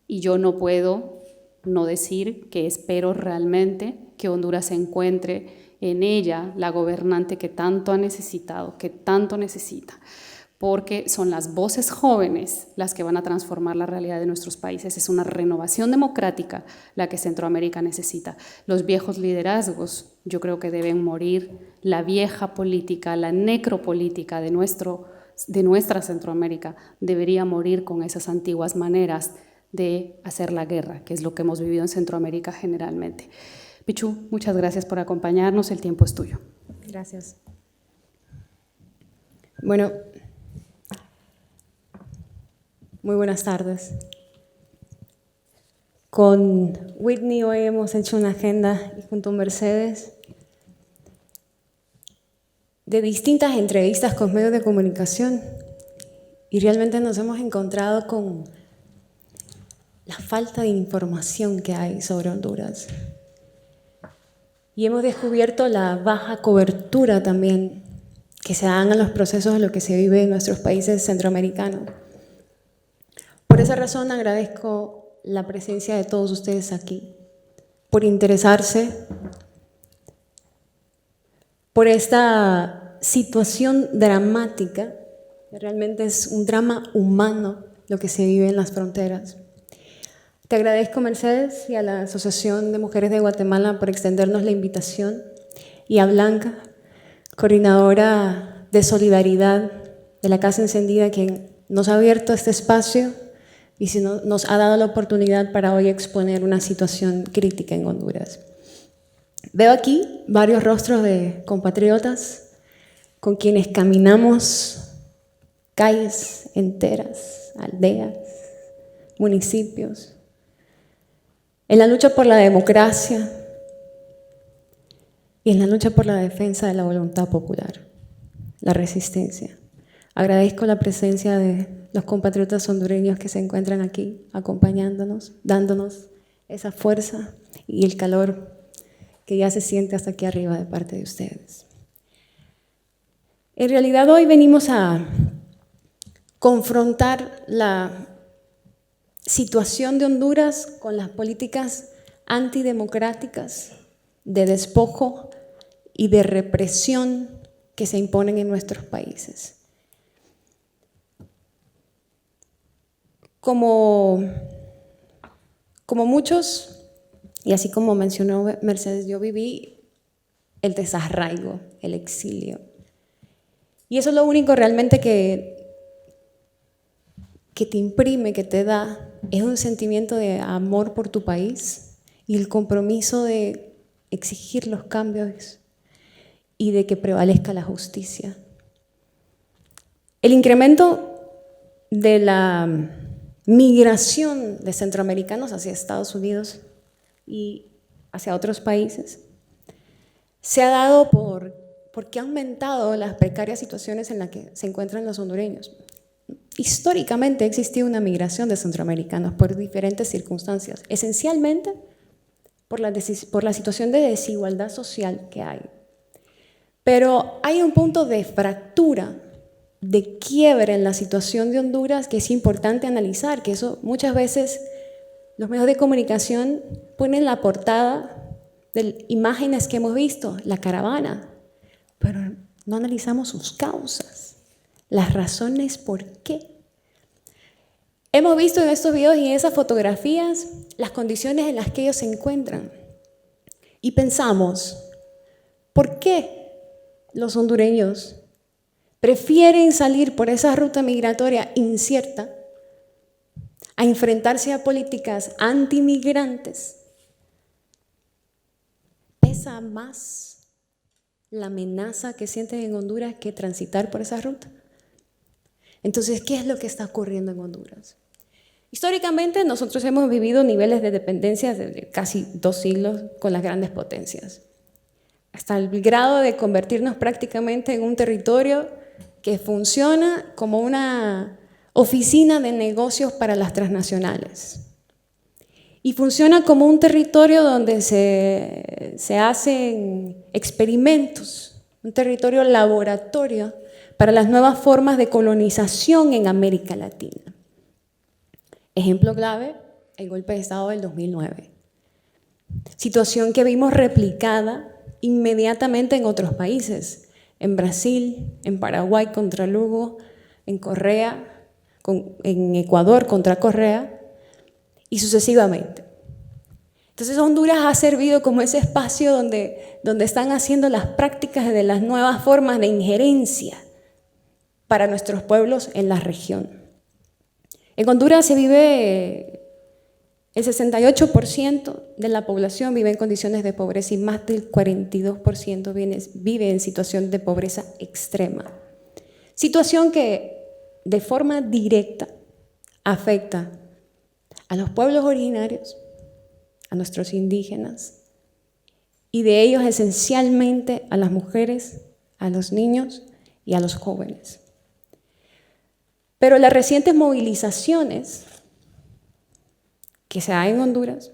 Y yo no puedo no decir que espero realmente que Honduras se encuentre en ella la gobernante que tanto ha necesitado, que tanto necesita, porque son las voces jóvenes las que van a transformar la realidad de nuestros países. Es una renovación democrática la que Centroamérica necesita. Los viejos liderazgos, yo creo que deben morir. La vieja política, la necropolítica de nuestra Centroamérica debería morir con esas antiguas maneras de hacer la guerra, que es lo que hemos vivido en Centroamérica generalmente. Pichu, muchas gracias por acompañarnos, el tiempo es tuyo. Gracias. Bueno, muy buenas tardes. Con Whitney hoy hemos hecho una agenda y junto a Mercedes de distintas entrevistas con medios de comunicación y realmente nos hemos encontrado con la falta de información que hay sobre Honduras. Y hemos descubierto la baja cobertura también que se dan en los procesos de lo que se vive en nuestros países centroamericanos. Por esa razón agradezco la presencia de todos ustedes aquí, por interesarse por esta situación dramática, que realmente es un drama humano lo que se vive en las fronteras. Te agradezco, Mercedes, y a la Asociación de Mujeres de Guatemala por extendernos la invitación, y a Blanca, coordinadora de solidaridad de la Casa Encendida, quien nos ha abierto este espacio y nos ha dado la oportunidad para hoy exponer una situación crítica en Honduras. Veo aquí varios rostros de compatriotas con quienes caminamos calles enteras, aldeas, municipios, en la lucha por la democracia y en la lucha por la defensa de la voluntad popular, la resistencia. Agradezco la presencia de los compatriotas hondureños que se encuentran aquí acompañándonos, dándonos esa fuerza y el calor que ya se siente hasta aquí arriba de parte de ustedes. En realidad hoy venimos a confrontar la situación de Honduras con las políticas antidemocráticas de despojo y de represión que se imponen en nuestros países. Como muchos, y así como mencionó Mercedes, yo viví el desarraigo, el exilio. Y eso es lo único realmente que te imprime, que te da, es un sentimiento de amor por tu país y el compromiso de exigir los cambios y de que prevalezca la justicia. El incremento de la migración de centroamericanos hacia Estados Unidos y hacia otros países se ha dado porque ha aumentado las precarias situaciones en las que se encuentran los hondureños. Históricamente ha existido una migración de centroamericanos por diferentes circunstancias, esencialmente por la situación de desigualdad social que hay. Pero hay un punto de fractura, de quiebre en la situación de Honduras que es importante analizar, que eso muchas veces los medios de comunicación ponen la portada de imágenes que hemos visto, la caravana, pero no analizamos sus causas, las razones por qué. Hemos visto en estos videos y en esas fotografías las condiciones en las que ellos se encuentran y pensamos, ¿por qué los hondureños prefieren salir por esa ruta migratoria incierta a enfrentarse a políticas antimigrantes, pesa más la amenaza que sienten en Honduras que transitar por esa ruta. Entonces, ¿qué es lo que está ocurriendo en Honduras? Históricamente, nosotros hemos vivido niveles de dependencia de casi 2 siglos con las grandes potencias, hasta el grado de convertirnos prácticamente en un territorio que funciona como una oficina de negocios para las transnacionales. Y funciona como un territorio donde se hacen experimentos, un territorio laboratorio para las nuevas formas de colonización en América Latina. Ejemplo clave, el golpe de Estado del 2009. Situación que vimos replicada inmediatamente en otros países, en Brasil, en Paraguay contra Lugo, en Correa, en Ecuador contra Correa y sucesivamente. Entonces Honduras ha servido como ese espacio donde están haciendo las prácticas de las nuevas formas de injerencia para nuestros pueblos en la región. En Honduras se vive, el 68% de la población vive en condiciones de pobreza y más del 42% vive en situación de pobreza extrema. Situación que de forma directa afecta a los pueblos originarios, a nuestros indígenas, y de ellos esencialmente a las mujeres, a los niños y a los jóvenes. Pero las recientes movilizaciones que se dan en Honduras,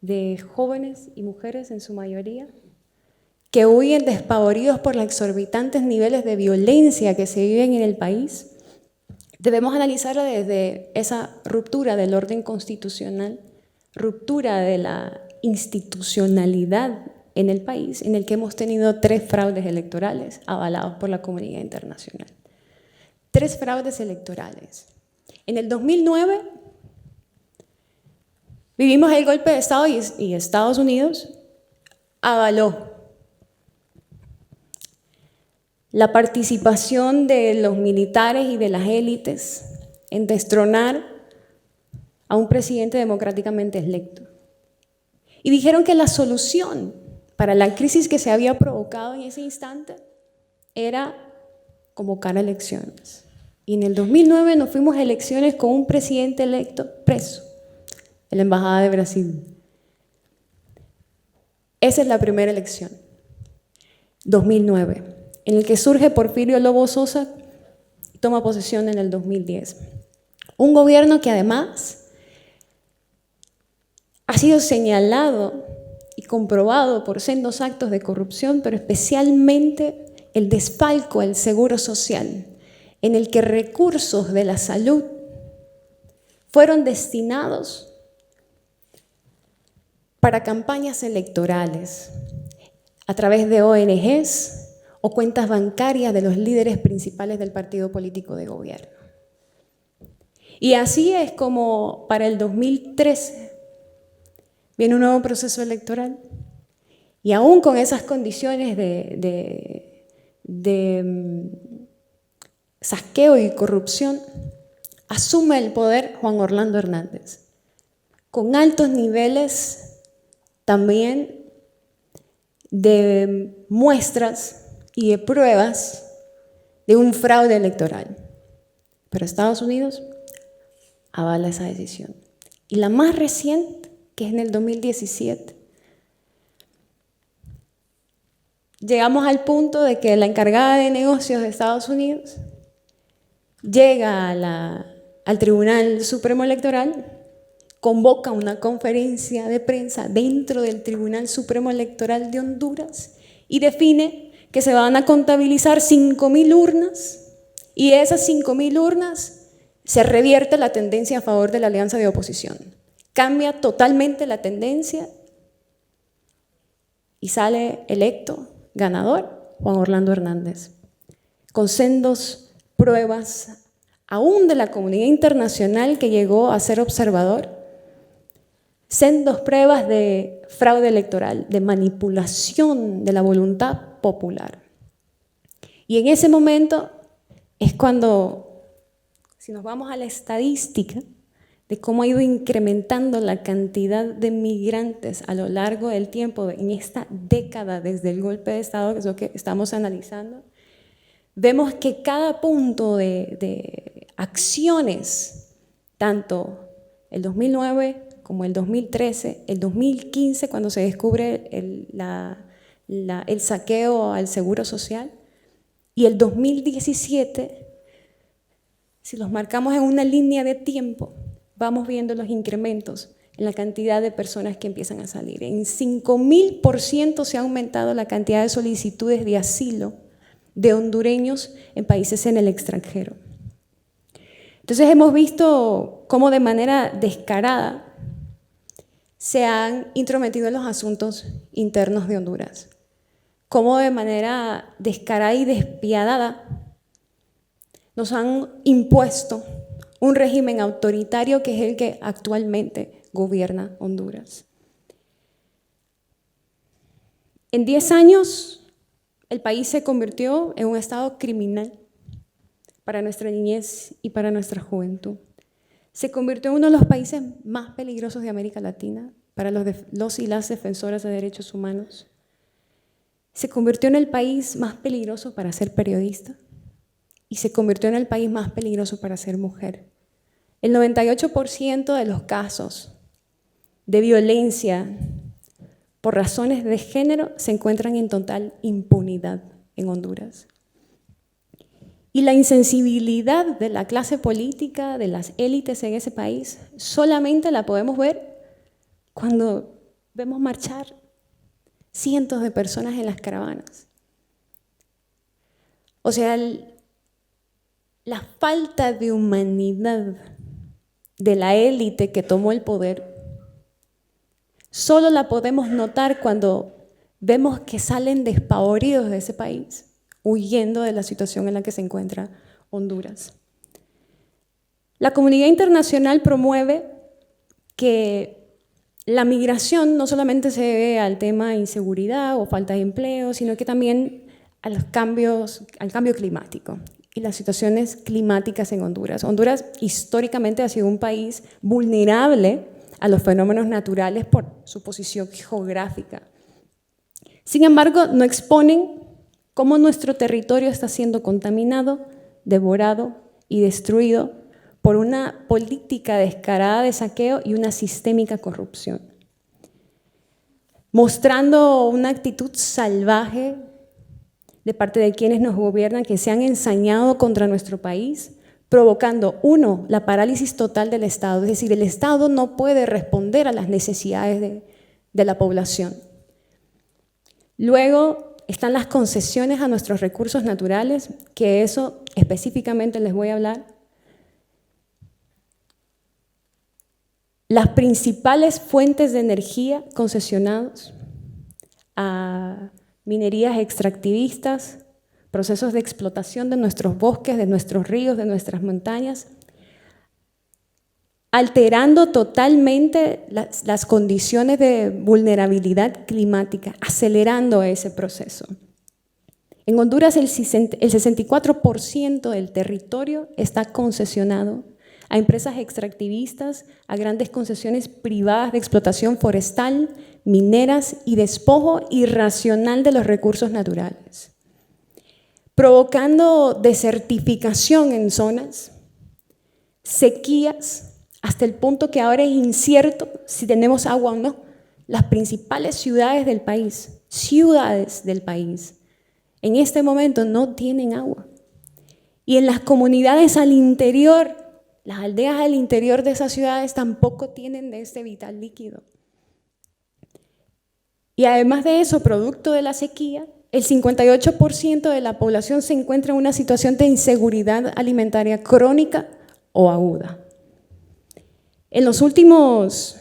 de jóvenes y mujeres en su mayoría, que huyen despavoridos por los exorbitantes niveles de violencia que se viven en el país, debemos analizarla desde esa ruptura del orden constitucional, ruptura de la institucionalidad en el país, en el que hemos tenido 3 fraudes electorales avalados por la comunidad internacional. 3 fraudes electorales. En el 2009 vivimos el golpe de Estado y Estados Unidos avaló la participación de los militares y de las élites en destronar a un presidente democráticamente electo. Y dijeron que la solución para la crisis que se había provocado en ese instante era convocar elecciones. Y en el 2009 nos fuimos a elecciones con un presidente electo preso en la Embajada de Brasil. Esa es la primera elección, 2009. En el que surge Porfirio Lobo Sosa y toma posesión en el 2010. Un gobierno que además ha sido señalado y comprobado por sendos actos de corrupción, pero especialmente el desfalco al seguro social, en el que recursos de la salud fueron destinados para campañas electorales a través de ONGs, o cuentas bancarias de los líderes principales del partido político de gobierno. Y así es como para el 2013 viene un nuevo proceso electoral y aún con esas condiciones de saqueo y corrupción, asume el poder Juan Orlando Hernández, con altos niveles también de muestras y de pruebas de un fraude electoral. Pero Estados Unidos avala esa decisión. Y la más reciente, que es en el 2017, llegamos al punto de que la encargada de negocios de Estados Unidos llega al Tribunal Supremo Electoral, convoca una conferencia de prensa dentro del Tribunal Supremo Electoral de Honduras y define que se van a contabilizar 5.000 urnas y de esas 5.000 urnas se revierte la tendencia a favor de la alianza de oposición. Cambia totalmente la tendencia y sale electo ganador Juan Orlando Hernández, con sendos pruebas aún de la comunidad internacional que llegó a ser observador, sendos pruebas de fraude electoral, de manipulación de la voluntad popular. Y en ese momento es cuando si nos vamos a la estadística de cómo ha ido incrementando la cantidad de migrantes a lo largo del tiempo en esta década desde el golpe de Estado, que es lo que estamos analizando, vemos que cada punto de acciones, tanto el 2009 como el 2013, el 2015 cuando se descubre el saqueo al Seguro Social, y el 2017, si los marcamos en una línea de tiempo, vamos viendo los incrementos en la cantidad de personas que empiezan a salir. En 5.000% se ha aumentado la cantidad de solicitudes de asilo de hondureños en países en el extranjero. Entonces hemos visto cómo de manera descarada se han intrometido en los asuntos internos de Honduras, cómo de manera descarada y despiadada nos han impuesto un régimen autoritario que es el que actualmente gobierna Honduras. En 10 años, el país se convirtió en un estado criminal para nuestra niñez y para nuestra juventud. Se convirtió en uno de los países más peligrosos de América Latina para los y las defensoras de derechos humanos. Se convirtió en el país más peligroso para ser periodista y se convirtió en el país más peligroso para ser mujer. El 98% de los casos de violencia por razones de género se encuentran en total impunidad en Honduras. Y la insensibilidad de la clase política, de las élites en ese país, solamente la podemos ver cuando vemos marchar cientos de personas en las caravanas. O sea, la falta de humanidad de la élite que tomó el poder solo la podemos notar cuando vemos que salen despavoridos de ese país, huyendo de la situación en la que se encuentra Honduras. La comunidad internacional promueve que la migración no solamente se debe al tema de inseguridad o falta de empleo, sino que también al cambio climático y las situaciones climáticas en Honduras. Honduras históricamente ha sido un país vulnerable a los fenómenos naturales por su posición geográfica. Sin embargo, no exponen cómo nuestro territorio está siendo contaminado, devorado y destruido por una política descarada de saqueo y una sistémica corrupción, mostrando una actitud salvaje de parte de quienes nos gobiernan que se han ensañado contra nuestro país, provocando, uno, la parálisis total del Estado, es decir, el Estado no puede responder a las necesidades de la población. Luego están las concesiones a nuestros recursos naturales, que eso específicamente les voy a hablar. Las principales fuentes de energía concesionados a minerías extractivistas, procesos de explotación de nuestros bosques, de nuestros ríos, de nuestras montañas, alterando totalmente las condiciones de vulnerabilidad climática, acelerando ese proceso. En Honduras el 64% del territorio está concesionado a empresas extractivistas, a grandes concesiones privadas de explotación forestal, mineras y despojo irracional de los recursos naturales, provocando desertificación en zonas, sequías, hasta el punto que ahora es incierto si tenemos agua o no. Las principales ciudades del país, en este momento no tienen agua. Y en las comunidades al interior, las aldeas al interior de esas ciudades tampoco tienen de este vital líquido. Y además de eso, producto de la sequía, el 58% de la población se encuentra en una situación de inseguridad alimentaria crónica o aguda. En los últimos,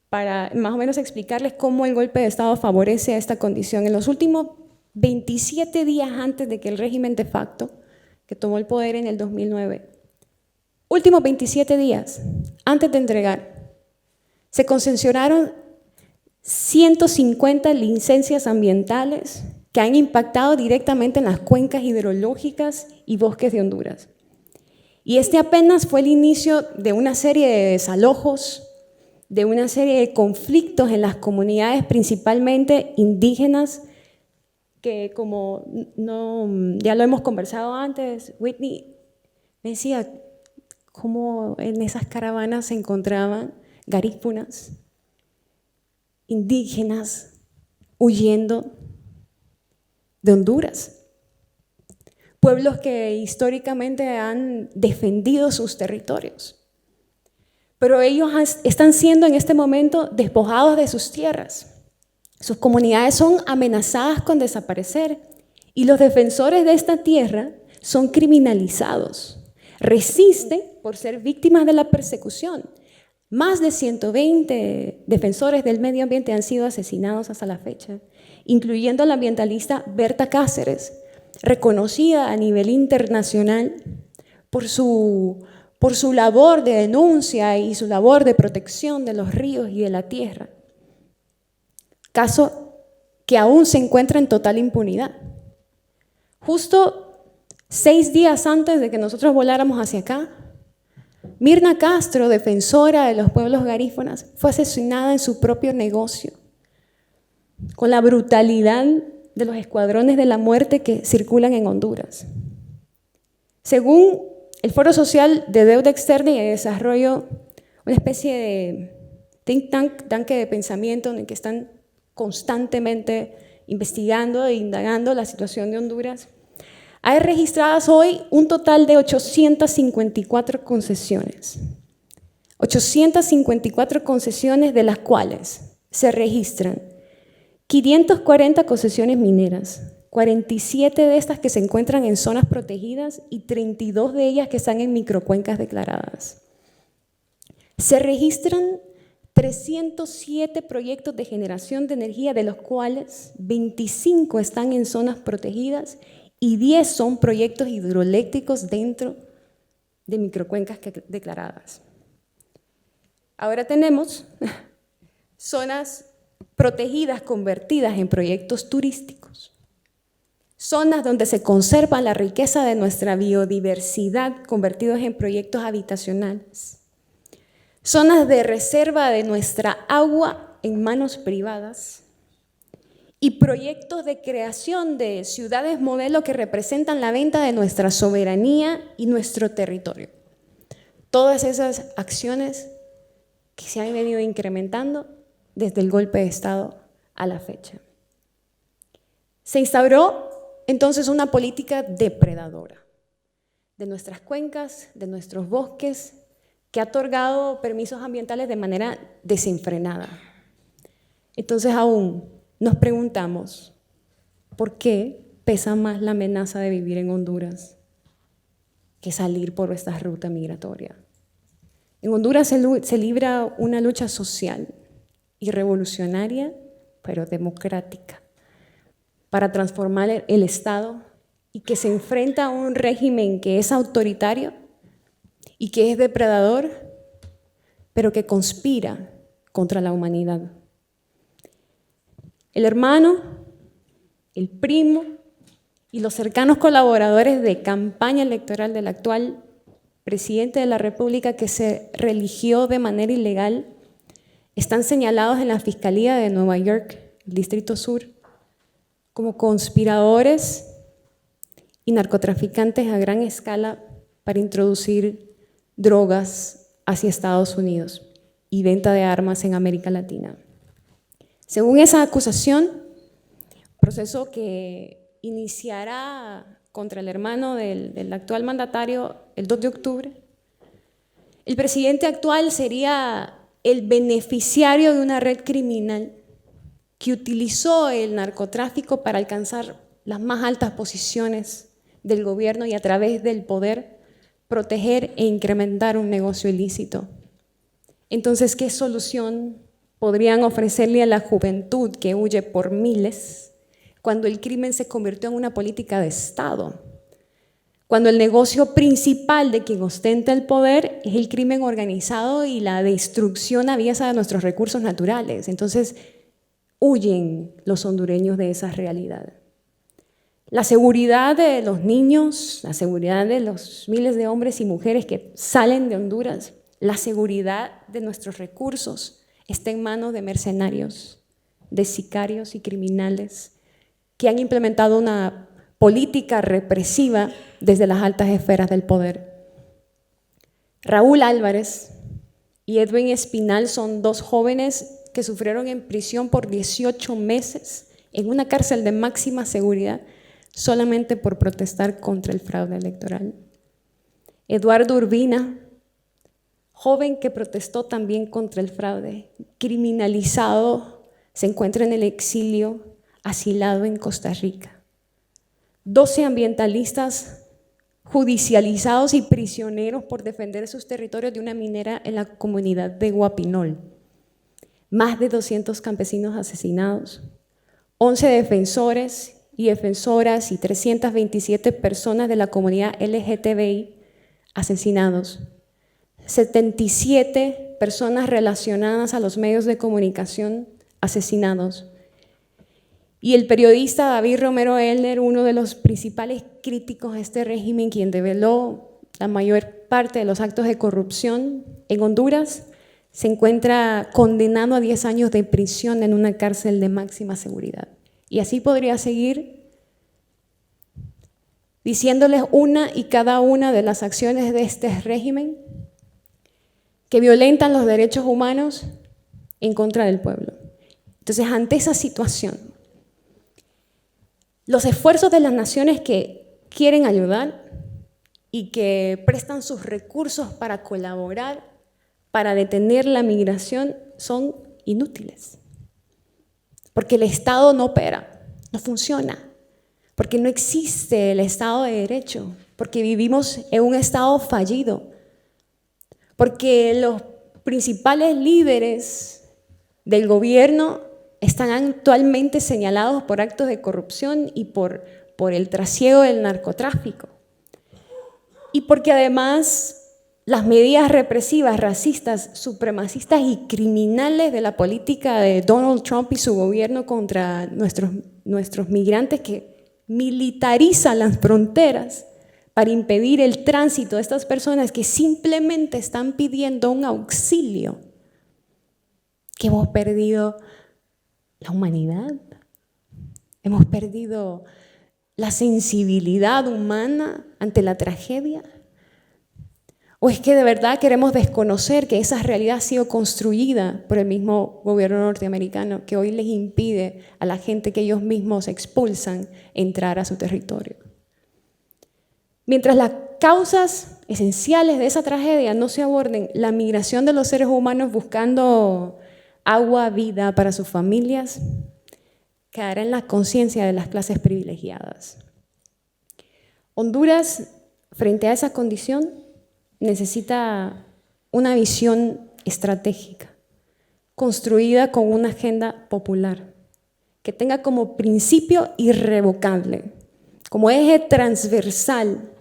para más o menos explicarles cómo el golpe de Estado favorece a esta condición, en los últimos 27 días antes de que el régimen de facto, que tomó el poder en el 2009, últimos 27 días antes de entregar, se concesionaron 150 licencias ambientales que han impactado directamente en las cuencas hidrológicas y bosques de Honduras. Y este apenas fue el inicio de una serie de desalojos, de una serie de conflictos en las comunidades principalmente indígenas, que como ya lo hemos conversado antes, Whitney me decía cómo en esas caravanas se encontraban garífunas, indígenas, huyendo de Honduras. Pueblos que históricamente han defendido sus territorios. Pero ellos están siendo en este momento despojados de sus tierras. Sus comunidades son amenazadas con desaparecer y los defensores de esta tierra son criminalizados. Resisten por ser víctimas de la persecución. Más de 120 defensores del medio ambiente han sido asesinados hasta la fecha, incluyendo a la ambientalista Berta Cáceres, reconocida a nivel internacional por su labor de denuncia y su labor de protección de los ríos y de la tierra. Caso que aún se encuentra en total impunidad. Justo 6 días antes de que nosotros voláramos hacia acá, Mirna Castro, defensora de los pueblos garífunas, fue asesinada en su propio negocio, con la brutalidad de los escuadrones de la muerte que circulan en Honduras. Según el Foro Social de Deuda Externa y de Desarrollo, una especie de think tank, tanque de pensamiento en el que están constantemente investigando e indagando la situación de Honduras, hay registradas hoy un total de 854 concesiones. 854 concesiones, de las cuales se registran 540 concesiones mineras, 47 de estas que se encuentran en zonas protegidas y 32 de ellas que están en microcuencas declaradas. Se registran 307 proyectos de generación de energía, de los cuales 25 están en zonas protegidas y 10 son proyectos hidroeléctricos dentro de microcuencas declaradas. Ahora tenemos zonas protegidas convertidas en proyectos turísticos, zonas donde se conserva la riqueza de nuestra biodiversidad convertidos en proyectos habitacionales, zonas de reserva de nuestra agua en manos privadas y proyectos de creación de ciudades modelo que representan la venta de nuestra soberanía y nuestro territorio. Todas esas acciones que se han venido incrementando desde el golpe de Estado a la fecha. Se instauró entonces una política depredadora de nuestras cuencas, de nuestros bosques, que ha otorgado permisos ambientales de manera desenfrenada. Entonces aún nos preguntamos, ¿por qué pesa más la amenaza de vivir en Honduras que salir por esta ruta migratoria? En Honduras se libra una lucha social y revolucionaria, pero democrática, para transformar el Estado y que se enfrenta a un régimen que es autoritario y que es depredador, pero que conspira contra la humanidad. El hermano, el primo y los cercanos colaboradores de campaña electoral del actual presidente de la República, que se religió de manera ilegal, están señalados en la Fiscalía de Nueva York, el Distrito Sur, como conspiradores y narcotraficantes a gran escala para introducir drogas hacia Estados Unidos y venta de armas en América Latina. Según esa acusación, proceso que iniciará contra el hermano del actual mandatario el 2 de octubre, el presidente actual sería el beneficiario de una red criminal que utilizó el narcotráfico para alcanzar las más altas posiciones del gobierno y a través del poder proteger e incrementar un negocio ilícito. Entonces, ¿qué solución podrían ofrecerle a la juventud que huye por miles cuando el crimen se convirtió en una política de Estado? Cuando el negocio principal de quien ostenta el poder es el crimen organizado y la destrucción aviesa de nuestros recursos naturales. Entonces, huyen los hondureños de esa realidad. La seguridad de los niños, la seguridad de los miles de hombres y mujeres que salen de Honduras, la seguridad de nuestros recursos está en manos de mercenarios, de sicarios y criminales que han implementado una política represiva desde las altas esferas del poder. Raúl Álvarez y Edwin Espinal son dos jóvenes que sufrieron en prisión por 18 meses en una cárcel de máxima seguridad solamente por protestar contra el fraude electoral. Eduardo Urbina, joven que protestó también contra el fraude, criminalizado, se encuentra en el exilio, asilado en Costa Rica. 12 ambientalistas judicializados y prisioneros por defender sus territorios de una minera en la comunidad de Guapinol. Más de 200 campesinos asesinados, 11 defensores y defensoras y 327 personas de la comunidad LGTBI asesinados, 77 personas relacionadas a los medios de comunicación asesinados. Y el periodista David Romero Elner, uno de los principales críticos de este régimen, quien develó la mayor parte de los actos de corrupción en Honduras, se encuentra condenado a 10 años de prisión en una cárcel de máxima seguridad. Y así podría seguir diciéndoles una y cada una de las acciones de este régimen que violentan los derechos humanos en contra del pueblo. Entonces, ante esa situación, los esfuerzos de las naciones que quieren ayudar y que prestan sus recursos para colaborar, para detener la migración, son inútiles. Porque el Estado no opera, no funciona. Porque no existe el Estado de Derecho. Porque vivimos en un Estado fallido. Porque los principales líderes del gobierno están actualmente señalados por actos de corrupción y por el trasiego del narcotráfico. Y porque además las medidas represivas, racistas, supremacistas y criminales de la política de Donald Trump y su gobierno contra nuestros migrantes que militarizan las fronteras para impedir el tránsito de estas personas que simplemente están pidiendo un auxilio, que hemos perdido la humanidad, hemos perdido la sensibilidad humana ante la tragedia. ¿O es que de verdad queremos desconocer que esa realidad ha sido construida por el mismo gobierno norteamericano que hoy les impide a la gente que ellos mismos expulsan entrar a su territorio? Mientras las causas esenciales de esa tragedia no se aborden, la migración de los seres humanos buscando agua, vida para sus familias, quedará en la conciencia de las clases privilegiadas. Honduras, frente a esa condición, necesita una visión estratégica, construida con una agenda popular, que tenga como principio irrevocable, como eje transversal,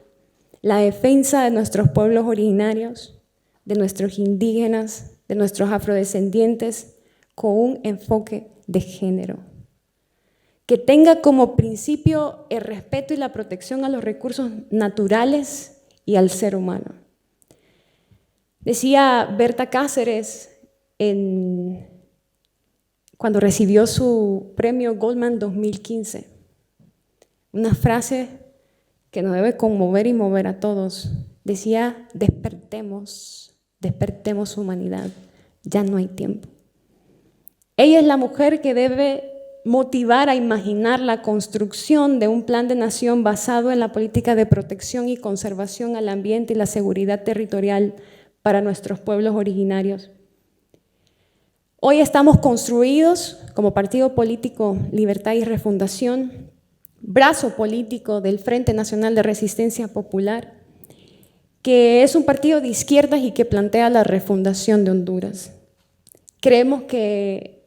la defensa de nuestros pueblos originarios, de nuestros indígenas, de nuestros afrodescendientes, con un enfoque de género. Que tenga como principio el respeto y la protección a los recursos naturales y al ser humano. Decía Berta Cáceres cuando recibió su premio Goldman 2015, una frase que nos debe conmover y mover a todos. Decía, despertemos humanidad, ya no hay tiempo. Ella es la mujer que debe motivar a imaginar la construcción de un plan de nación basado en la política de protección y conservación al ambiente y la seguridad territorial para nuestros pueblos originarios. Hoy estamos construidos como partido político Libertad y Refundación, brazo político del Frente Nacional de Resistencia Popular, que es un partido de izquierdas y que plantea la refundación de Honduras. Creemos que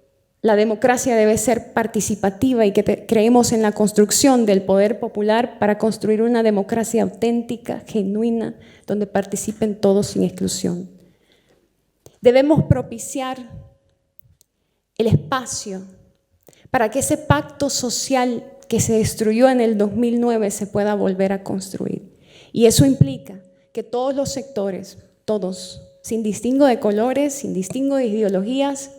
la democracia debe ser participativa y que creemos en la construcción del poder popular para construir una democracia auténtica, genuina, donde participen todos sin exclusión. Debemos propiciar el espacio para que ese pacto social que se destruyó en el 2009 se pueda volver a construir. Y eso implica que todos los sectores, todos, sin distingo de colores, sin distingo de ideologías,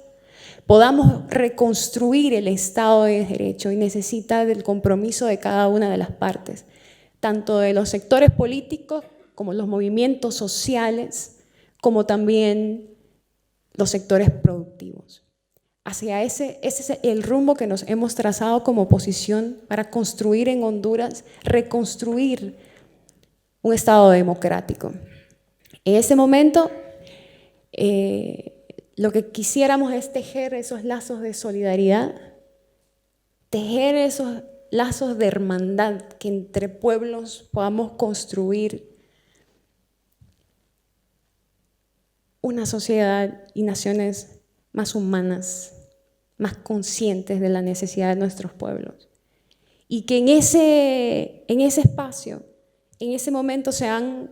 podamos reconstruir el Estado de Derecho, y necesita del compromiso de cada una de las partes, tanto de los sectores políticos como los movimientos sociales, como también los sectores productivos. Ese es el rumbo que nos hemos trazado como oposición para construir en Honduras, reconstruir un Estado democrático. En ese momento, lo que quisiéramos es tejer esos lazos de solidaridad, tejer esos lazos de hermandad, que entre pueblos podamos construir una sociedad y naciones más humanas, más conscientes de la necesidad de nuestros pueblos. Y que en ese espacio, en ese momento, sean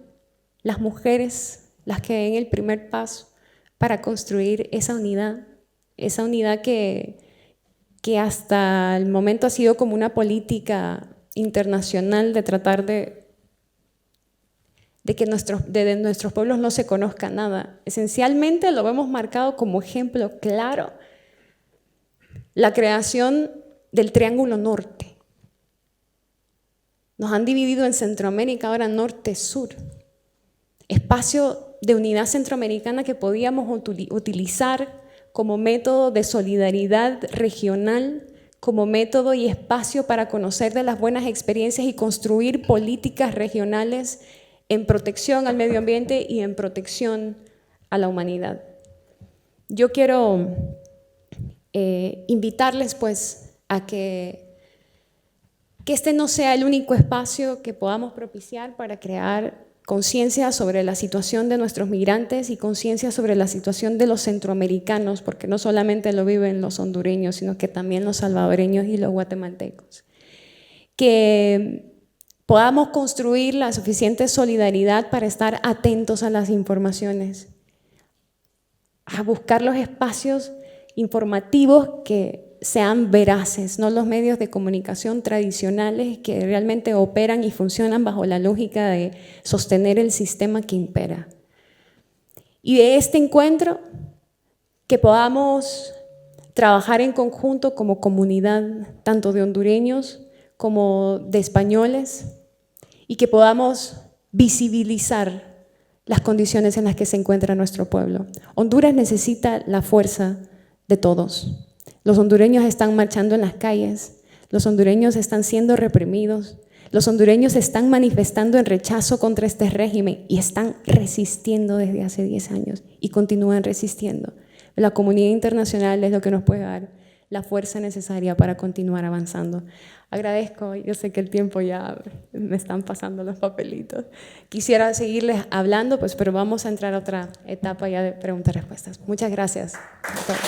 las mujeres las que den el primer paso para construir esa unidad que hasta el momento ha sido como una política internacional de tratar de que de nuestros pueblos no se conozca nada. Esencialmente lo hemos marcado como ejemplo claro la creación del Triángulo Norte. Nos han dividido en Centroamérica ahora norte-sur, espacio de unidad centroamericana que podíamos utilizar como método de solidaridad regional, como método y espacio para conocer de las buenas experiencias y construir políticas regionales en protección al medio ambiente y en protección a la humanidad. Yo quiero invitarles pues a que este no sea el único espacio que podamos propiciar para crear conciencia sobre la situación de nuestros migrantes y conciencia sobre la situación de los centroamericanos, porque no solamente lo viven los hondureños, sino que también los salvadoreños y los guatemaltecos. Que podamos construir la suficiente solidaridad para estar atentos a las informaciones, a buscar los espacios informativos que sean veraces, no los medios de comunicación tradicionales que realmente operan y funcionan bajo la lógica de sostener el sistema que impera. Y de este encuentro, que podamos trabajar en conjunto como comunidad, tanto de hondureños como de españoles, y que podamos visibilizar las condiciones en las que se encuentra nuestro pueblo. Honduras necesita la fuerza de todos. Los hondureños están marchando en las calles, los hondureños están siendo reprimidos, los hondureños están manifestando en rechazo contra este régimen y están resistiendo desde hace 10 años y continúan resistiendo. La comunidad internacional es lo que nos puede dar la fuerza necesaria para continuar avanzando. Agradezco, yo sé que el tiempo ya me están pasando los papelitos. Quisiera seguirles hablando, pues, pero vamos a entrar a otra etapa ya de preguntas y respuestas. Muchas gracias a todos.